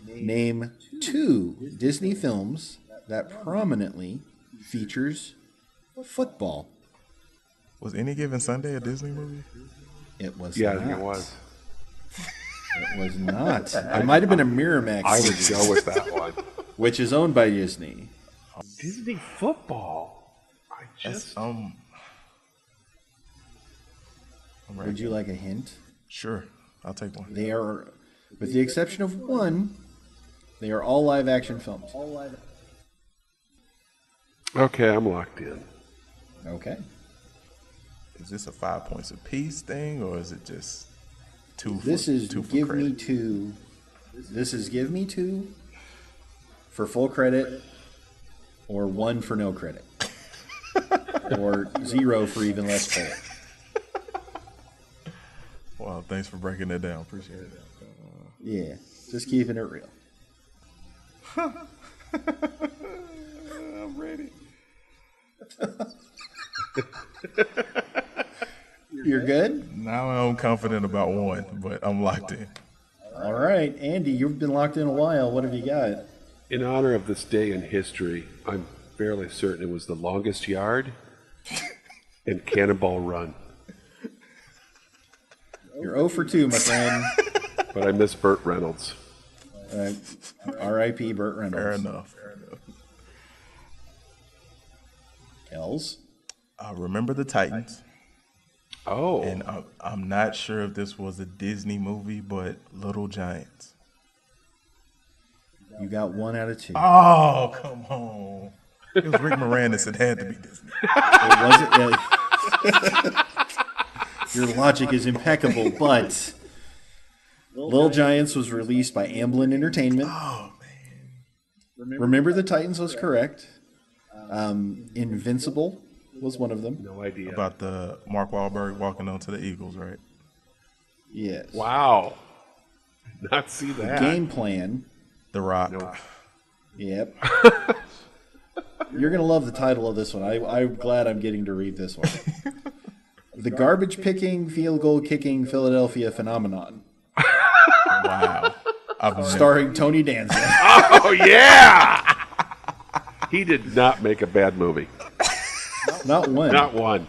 Name 2 Disney films that prominently features football. Was Any Given Sunday a Disney movie? It was Yeah, I not. think it was. It was not. It might have been a Miramax, I would movie, go with that one. which is owned by Disney. Disney football. I just. I'm ready. Would you like a hint? Sure, I'll take one. They are, with the exception of one, they are all live action films. Okay, I'm locked in. Okay. Is this a 5 points apiece thing, or is it just This is two for give me credit. two. This is give me two for full credit, or one for no credit, or zero for even less credit. Wow, thanks for breaking that down. Appreciate it. Yeah, just keeping it real. I'm ready. You're good? Now I'm confident about one, but I'm locked in. All right, Andy, you've been locked in a while. What have you got? In honor of this day in history, I'm fairly certain it was The Longest Yard and Cannonball Run. You're 0 for 2, my friend. But I miss Burt Reynolds. R.I.P. Burt Reynolds. Fair enough. Kels? I remember the Titans, Oh, and I'm not sure if this was a Disney movie, but Little Giants. You got 1 out of 2. Oh, come on. It was Rick Moranis. It had to be Disney. It wasn't. Your logic is impeccable, but Little Giants was released by Amblin Entertainment. Oh, man. Remember the Titans was correct. Invincible was one of them. no idea. About the Mark Wahlberg walking onto the Eagles, right? Yes. Wow. Did not see that. Game Plan. The Rock. No. Yep. You're going to love the title of this one. I'm glad I'm getting to read this one. The Garbage Picking, Field Goal Kicking Philadelphia Phenomenon. Wow. Starring Tony Danza. Oh, yeah! He did not make a bad movie. Not one. Not one.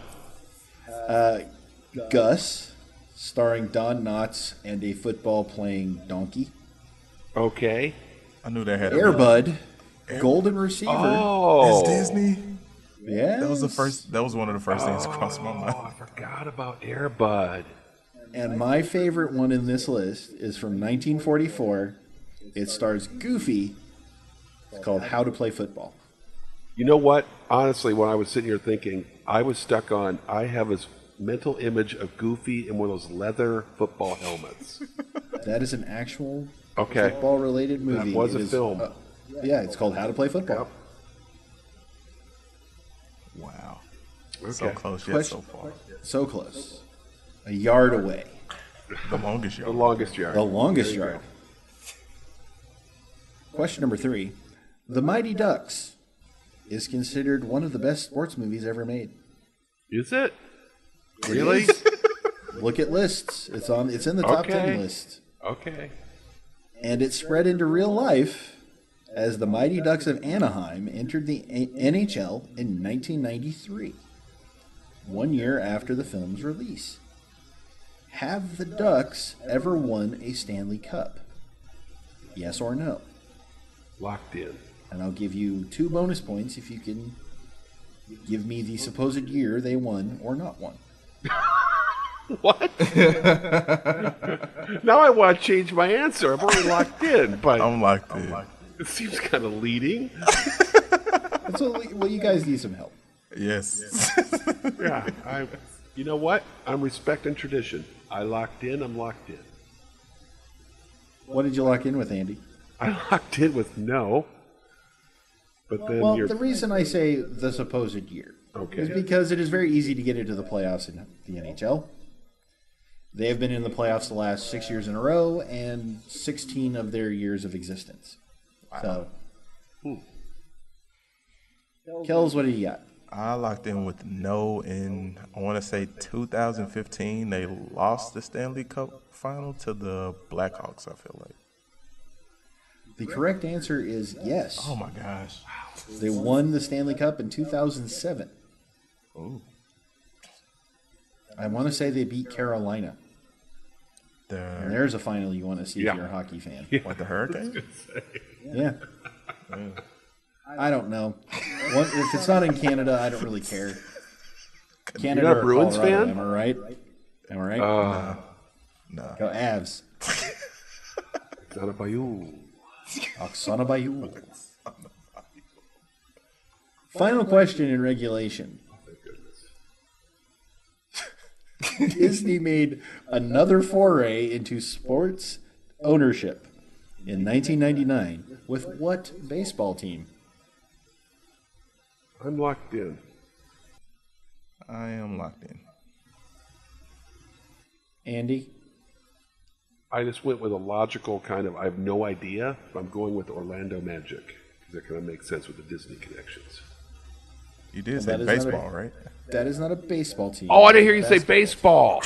Gus, starring Don Knotts and a football-playing donkey. Okay. I knew that had Air Bud, Golden Receiver. Oh. It's Disney. Yeah. That was the first. That was one of the first things that crossed my Oh, mind. I forgot about Air Bud. And my favorite one in this list is from 1944. It stars Goofy. It's called How to Play Football. You know what? Honestly, when I was sitting here thinking, I was stuck on, I have this mental image of Goofy in one of those leather football helmets. That is an actual Okay. football-related movie. That was It a is, film. Yeah, it's called How to Play Football. Wow. Okay. So close yet so far. So close. A yard away. The longest The yard. longest yard. The longest There you yard. Question number 3. The Mighty Ducks is considered one of the best sports movies ever made. Is it? It Really? is. Look at lists. It's in the top Okay. 10 list. Okay. And it spread into real life as the Mighty Ducks of Anaheim entered the NHL in 1993, 1 year after the film's release. Have the Ducks ever won a Stanley Cup? Yes or no? Locked in. And I'll give you 2 bonus points if you can give me the supposed year they won or not won. What? Now I want to change my answer. I'm already locked in, but I'm locked in. it seems kind of leading. Well, you guys need some help. Yes. Yeah. You know what? I'm respecting tradition. I locked in. I'm locked in. What did you lock in with, Andy? I locked in with no. But then Well, you're the reason I say the supposed year is because it is very easy to get into the playoffs in the NHL. They have been in the playoffs the last 6 years in a row and 16 of their years of existence. So, Kels, what do you got? I locked in with no in, I want to say 2015. They lost the Stanley Cup final to the Blackhawks, I feel like. The correct answer is yes. Oh, my gosh. They won the Stanley Cup in 2007. Ooh. I want to say they beat Carolina. And there's a final you want to see if you're a hockey fan. What, the Hurricanes? Yeah. I don't know. If it's not in Canada, I don't really care. Canada You're not a or Bruins Colorado, fan? am I right? Am I right? No. Go Avs. It's not about you. Oksana Bayou. Final question in regulation. Disney made another foray into sports ownership in 1999 with what baseball team? I'm locked in. I am locked in. Andy? I just went with a logical kind of, I have no idea, but I'm going with Orlando Magic, because that kind of makes sense with the Disney connections. You did say that is not baseball, right? That is not a baseball team. Oh, I didn't hear you say baseball.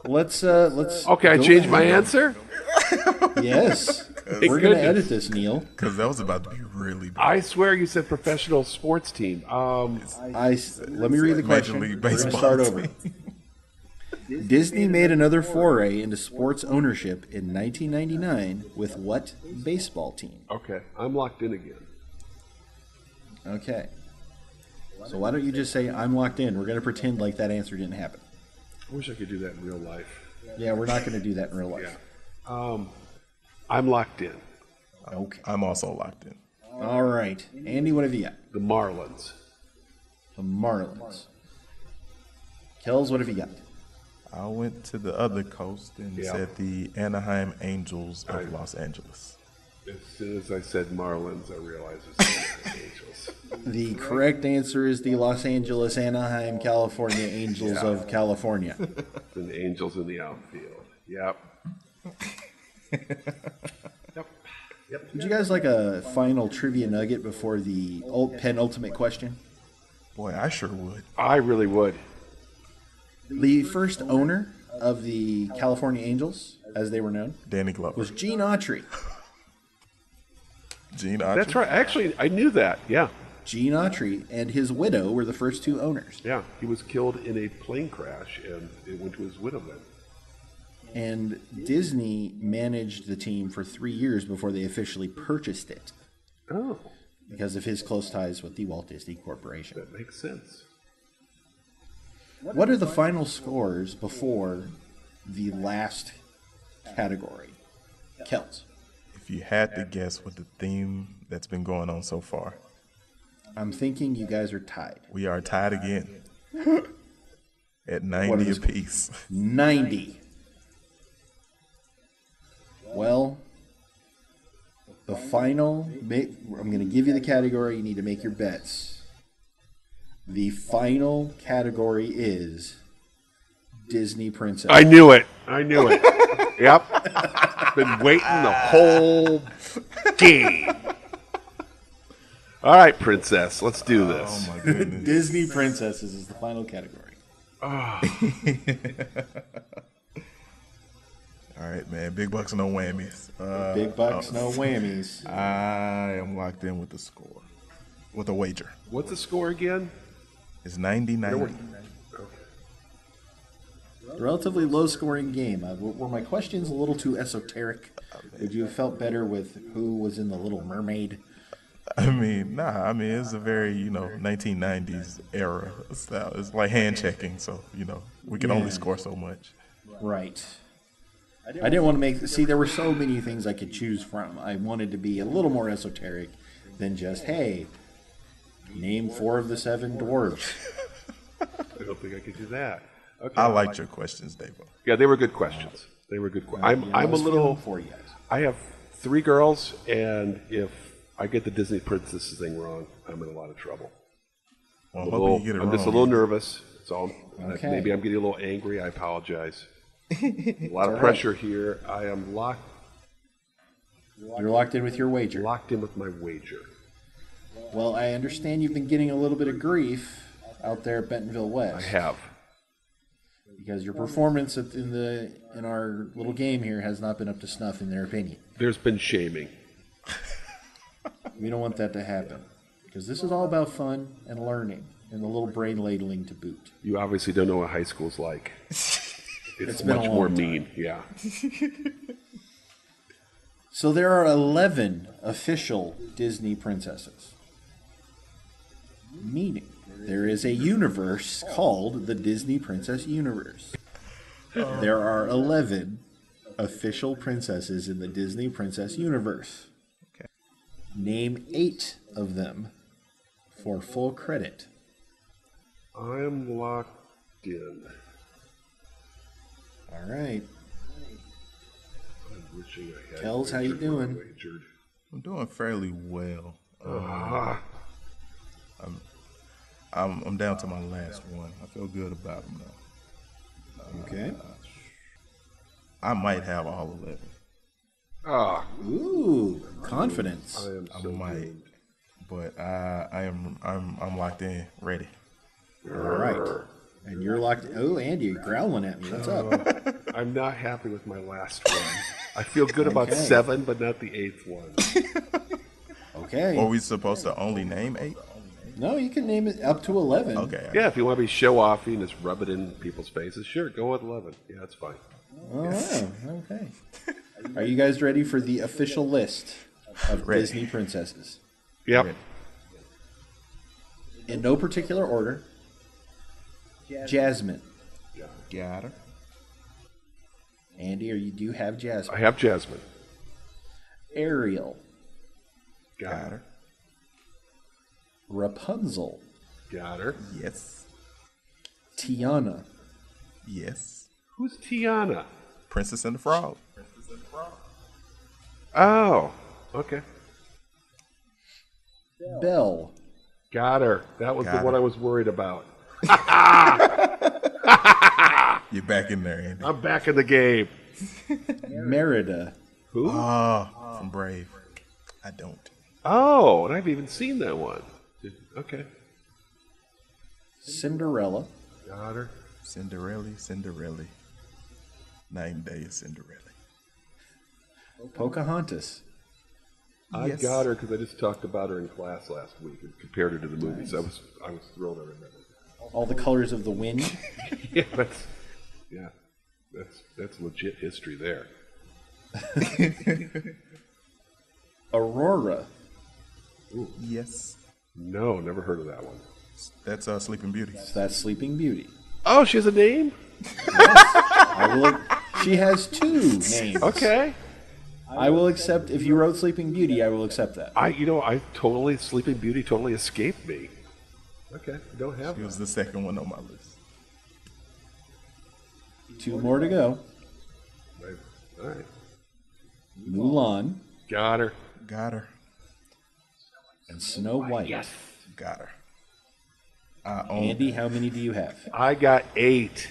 Let's Okay, I go changed my ahead. answer? Yes. Thank We're going to goodness. edit this, Neil. Because that was about to be really bad. I swear you said professional sports team. Let me read the Major question. League We're going to Baseball start team. over. Disney made another foray into sports ownership in 1999 with what baseball team? Okay, I'm locked in again. Okay. So why don't you just say, I'm locked in? We're going to pretend like that answer didn't happen. I wish I could do that in real life. Yeah, we're not going to do that in real life. I'm locked in. Okay. I'm also locked in. All right. Andy, what have you got? The Marlins. The Marlins. Kels, what have you got? I went to the other coast and Yeah. said the Anaheim Angels of Los Angeles. As soon as I said Marlins, I realized it's the Angels. The correct answer is the Los Angeles, Anaheim, California Angels of California. And the Angels in the outfield. Yep. Would you guys like a final trivia nugget before the penultimate question? Boy, I sure would. I really would. The first owner of the California Angels, as they were known, Danny Glover. was Gene Autry. Gene Autry. That's right. Actually, I knew that. Yeah. Gene Autry and his widow were the first two owners. Yeah. He was killed in a plane crash, and it went to his widow then. And Disney managed the team for 3 years before they officially purchased it Oh, because of his close ties with the Walt Disney Corporation. that makes sense. What are the final scores before the last category? Kels. If you had to guess what the theme that's been going on so far, I'm thinking you guys are tied. we are tied again at What are 90 the scores? apiece. 90. Well, the final, I'm going to give you the category. You need to make your bets. The final category is Disney Princess. I knew it. Yep. Been waiting the whole game. All right, Princess, let's do this. Oh my goodness. Disney Princesses is the final category. All right, man. Big bucks, no whammies. Big bucks, no whammies. I am locked in with the score, with a wager. What's the score again? It's 90-90. Relatively low-scoring game. Were my questions a little too esoteric? Would you have felt better with who was in the Little Mermaid? It's a very, 1990s era style. It's like hand checking, so, we can only score so much. Right. I didn't want to there were so many things I could choose from. I wanted to be a little more esoteric than just, hey, name 4 of the 7 dwarves. I don't think I could do that. Okay. I liked your questions, Davo. Yeah, they were good questions. I'm a little. for you guys. I have 3 girls, and if I get the Disney princesses thing wrong, I'm in a lot of trouble. Well, I'm hoping you get it I'm wrong. just a little nervous. That's all. Okay. Maybe I'm getting a little angry. I apologize. A lot of pressure here. I am locked You're locked in with your wager. in with my wager. Well, I understand you've been getting a little bit of grief out there at Bentonville I West have. because your performance in our little game here has not been up to snuff in their opinion. There's been shaming. We don't want that to happen because this is all about fun and learning and the little brain ladling to boot. You obviously don't know what high school's like. It's been a much long more time. mean. Yeah. So there are 11 official Disney princesses, meaning there is a universe called the Disney Princess Universe. There are 11 official princesses in the Disney Princess Universe. Okay. Name 8 of them for full credit. I'm locked in. All right. I'm wishing I had Kels, how you wagered what I doing? wagered. I'm doing fairly well. I'm down to my last one. I feel good about him now. Okay. I might have all 11. Ooh, confidence. I am I so might, doomed. but I'm locked in, ready. All right. And you're locked. Oh, Andy, you're growling at me. What's up? I'm not happy with my last one. I feel good about 7, but not the 8th one. Okay. Are we supposed to only name 8? No, you can name it up to 11. Okay. Yeah, if you want to be show-offy and just rub it in people's faces, sure, go with 11. Yeah, that's fine. Oh, wow. Okay. Are you guys ready for the official list of Ready. Disney princesses? Yep. Ready. In no particular order. Jasmine. Got her. Andy, do you have I Jasmine? have Jasmine. Ariel. Got her. Rapunzel. Got her. Yes. Tiana. Yes. Who's Tiana? Princess and the Frog. Oh, okay. Belle. Got her. That was Got the one her. I was worried about. You're back in there, Andy. I'm back in the game. Merida. Who? From Brave. I don't. Oh, and I've even seen that one. Okay. Cinderella. Got her. Cinderella. 9 days Cinderella. Pocahontas. I Yes. got her because I just talked about her in class last week and compared her to the movies. I was thrilled I remembered. All the colors of the wind. That's legit history there. Aurora. Yes. No, never heard of that one. That's Sleeping Beauty. That's Sleeping Beauty. Oh, she has a name? She has 2 names. Okay. I will accept, if you wrote Sleeping Beauty, I will accept that. Sleeping Beauty totally escaped me. Okay, I don't have She that. was the second one on my list. 2 more to go. All right. Mulan Got her. Got her. and Snow White. Got her. I own Andy, how many do you have? I got 8.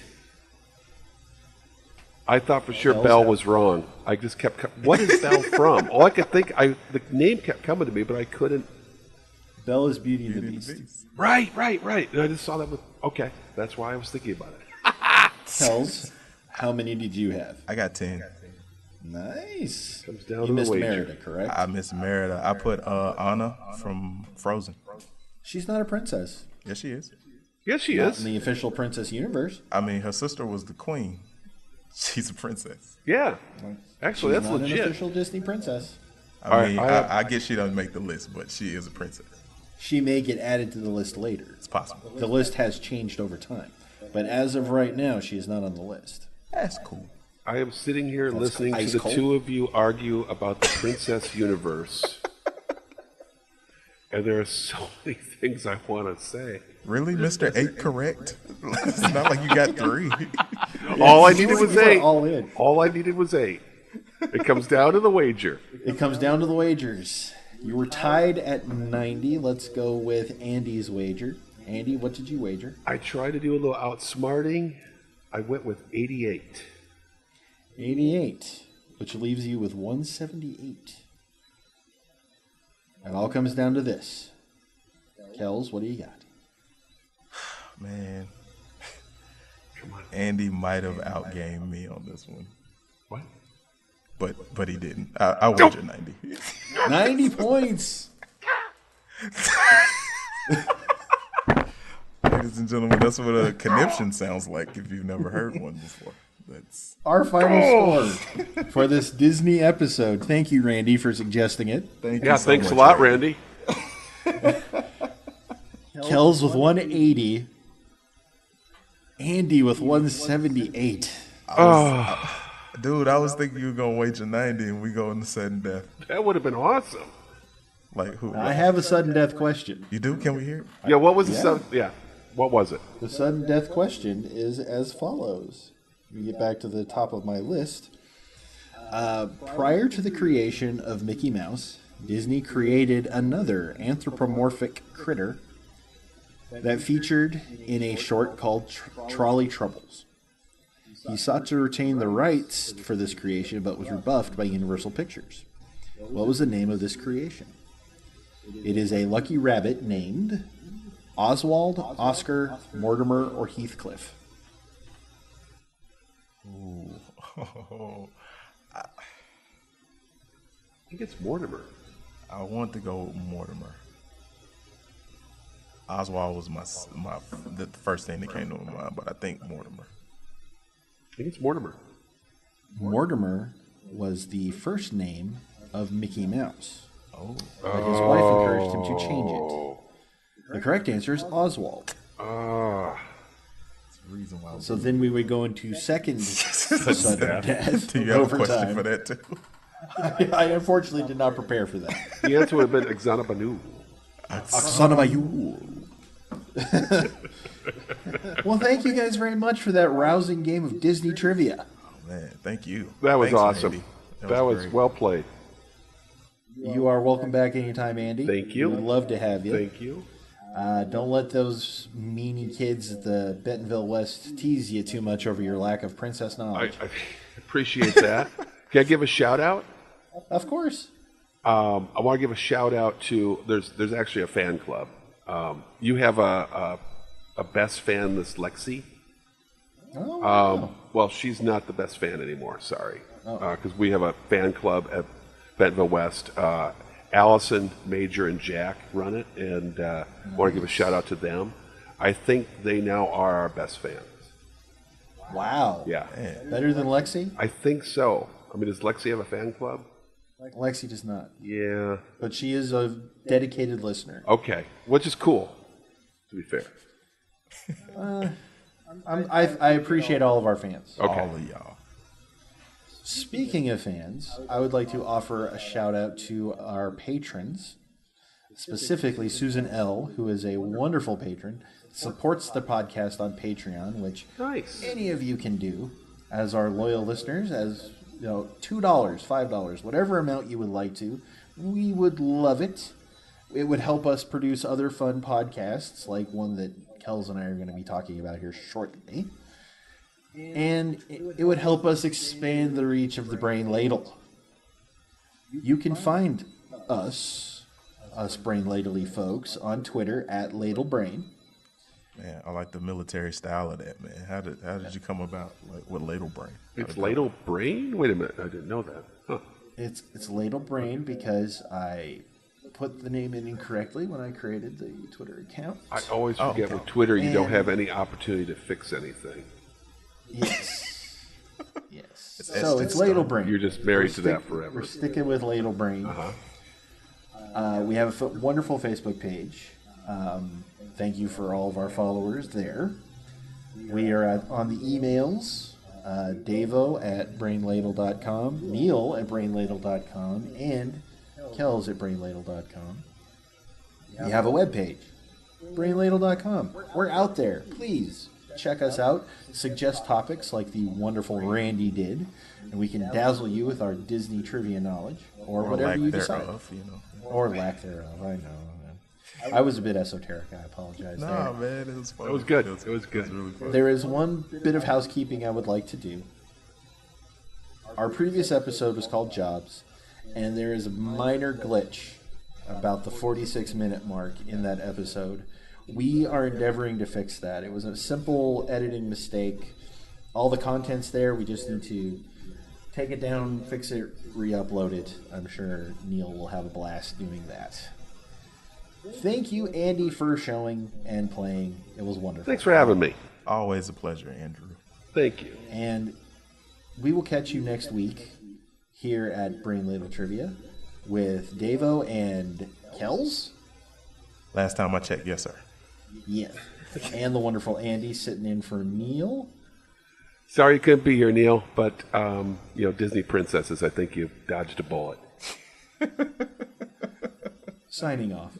I thought for sure Bell's Belle out. was wrong. I just kept. What is Belle from? All I could think. The name kept coming to me, but I couldn't. Belle is Beauty and the Beauty and the Beast. Beast. Right. And I just saw that with. Okay, that's why I was thinking about it. Kels, how many did you have? I got 10. Nice. Comes down You to the missed wager. Merida, correct? I miss Merida. I put Anna from Frozen. She's not a princess. Yes, she is. Yes, she Not is. in the official princess universe. I mean, her sister was the queen. She's a princess. Yeah. Actually, She's that's not an legit. official Disney princess. I mean, I- I guess she doesn't make the list, but she is a princess. She may get added to the list later. It's possible. The list has changed over time. But as of right now, she is not on the list. That's cool. I am sitting here listening to ice the cold. 2 of you argue about the princess universe. And there are so many things I want to say. Really, Mr. 8 correct? It's not like you got 3. All I needed was You were 8. all in. All I needed was 8. It comes down to the wager. It comes down to the wagers. You were tied at 90. Let's go with Andy's wager. Andy, what did you wager? I tried to do a little outsmarting. I went with 88. 88, which leaves you with 178. It all comes down to this. Kels, what do you got? Man, Come on. Andy might have outgamed me on this one, What? but he didn't. I wagered 90. 90 points. Ladies and gentlemen, that's what a conniption sounds like if you've never heard one before. That's Our final score for this Disney episode. Thank you, Randy, for suggesting it. thank Yeah, you so thanks much, a lot, Randy. Kels with 180. Andy with 178. Dude, I was thinking you were gonna wager 90 and we go into sudden death. That would have been awesome. Like who? I have a sudden death question. You do? Can we hear? Yeah, what was the Yeah. sub? Yeah. What was it? The sudden death question is as follows. Let me get back to the top of my list. Prior to the creation of Mickey Mouse, Disney created another anthropomorphic critter that featured in a short called Trolley Troubles. He sought to retain the rights for this creation, but was rebuffed by Universal Pictures. What was the name of this creation? It is a lucky rabbit named Oswald, Oscar, Mortimer, or Heathcliff. Ooh. I think it's Mortimer. I want to go Mortimer. Oswald was the first thing that came to my mind, but I think Mortimer. I think it's Mortimer. Mortimer was the first name of Mickey Mouse. Oh. But his wife encouraged him to change it. The correct answer is Oswald. Ah. That's the reason why. So then we would go into second sudden death. Do you have a question overtime. for that too? I unfortunately did not prepare for that. The answer would have been Xanabanu. Son of a you. Well, thank you guys very much for that rousing game of Disney trivia. Oh, man, thank you. That was Thanks, awesome. Andy. That was great. well played. You are welcome back anytime, Andy. Thank you. We'd love to have you. Thank you. Don't let those meanie kids at the Bentonville West tease you too much over your lack of princess I knowledge. appreciate that. Can I give a shout out? Of course. I want to give a shout out to there's actually a fan club. You have a best fan, this Lexi. Oh, Well, she's not the best fan anymore. Sorry, because we have a fan club at Bentonville West. Allison, Major, and Jack run it, and I want to give a shout out to them. I think they now are our best fans. wow. Yeah, Better than Lexi? I think so. I mean, does Lexi have a fan club? Lexi does not. Yeah. But she is a dedicated listener. Okay, which is cool. To be fair. I appreciate all of our fans. Okay. All of y'all. Speaking of fans, I would like to offer a shout out to our patrons, specifically Susan L., who is a wonderful patron, supports the podcast on Patreon, which Nice. any of you can do as our loyal listeners, as you know, $2, $5, whatever amount you would like to. We would love it. It would help us produce other fun podcasts, like one that Kels and I are going to be talking about here shortly. And it would help us expand the reach of the Brain Ladle. You can find us Brain Ladle-y folks, on Twitter at LadleBrain. Man, I like the military style of that, man. How did you come about with Ladle Brain? It's Ladle Brain? Wait a minute. I didn't know that. Huh. It's Ladle Brain because I put the name in incorrectly when I created the Twitter account. I always forget with Twitter you don't have any opportunity to fix anything. Yes. Yes. It's So it's Ladle Brain. You're just married to that forever. We're sticking with Ladle Brain. We have a wonderful Facebook page. Thank you for all of our followers there. We are on the emails, Davo at brainladle.com, Neil at brainladle.com, and Kels at brainladle.com. We have a webpage, brainladle.com. We're out there. Please check us out. Suggest topics like the wonderful Randy did, and we can dazzle you with our Disney trivia knowledge, or whatever lack you decide. thereof, you know. Or lack thereof, I know. I was a bit esoteric, I apologize Nah, there. man, it was fun. It was good. It was It was good. really fun. There is one bit of housekeeping I would like to do. Our previous episode was called Jobs, and there is a minor glitch about the 46-minute mark in that episode. We are endeavoring to fix that. It was a simple editing mistake. All the content's there. We just need to take it down, fix it, re-upload it. I'm sure Neil will have a blast doing that. Thank you, Andy, for showing and playing. It was wonderful. Thanks for having me. Always a pleasure, Andrew. Thank you. And we will catch you next week here at Brain Ladle Trivia with Davo and Kels. Last time I checked, yes, sir. Yes. And the wonderful Andy sitting in for Neil. Sorry you couldn't be here, Neil, but Disney princesses, I think you dodged a bullet. Signing off.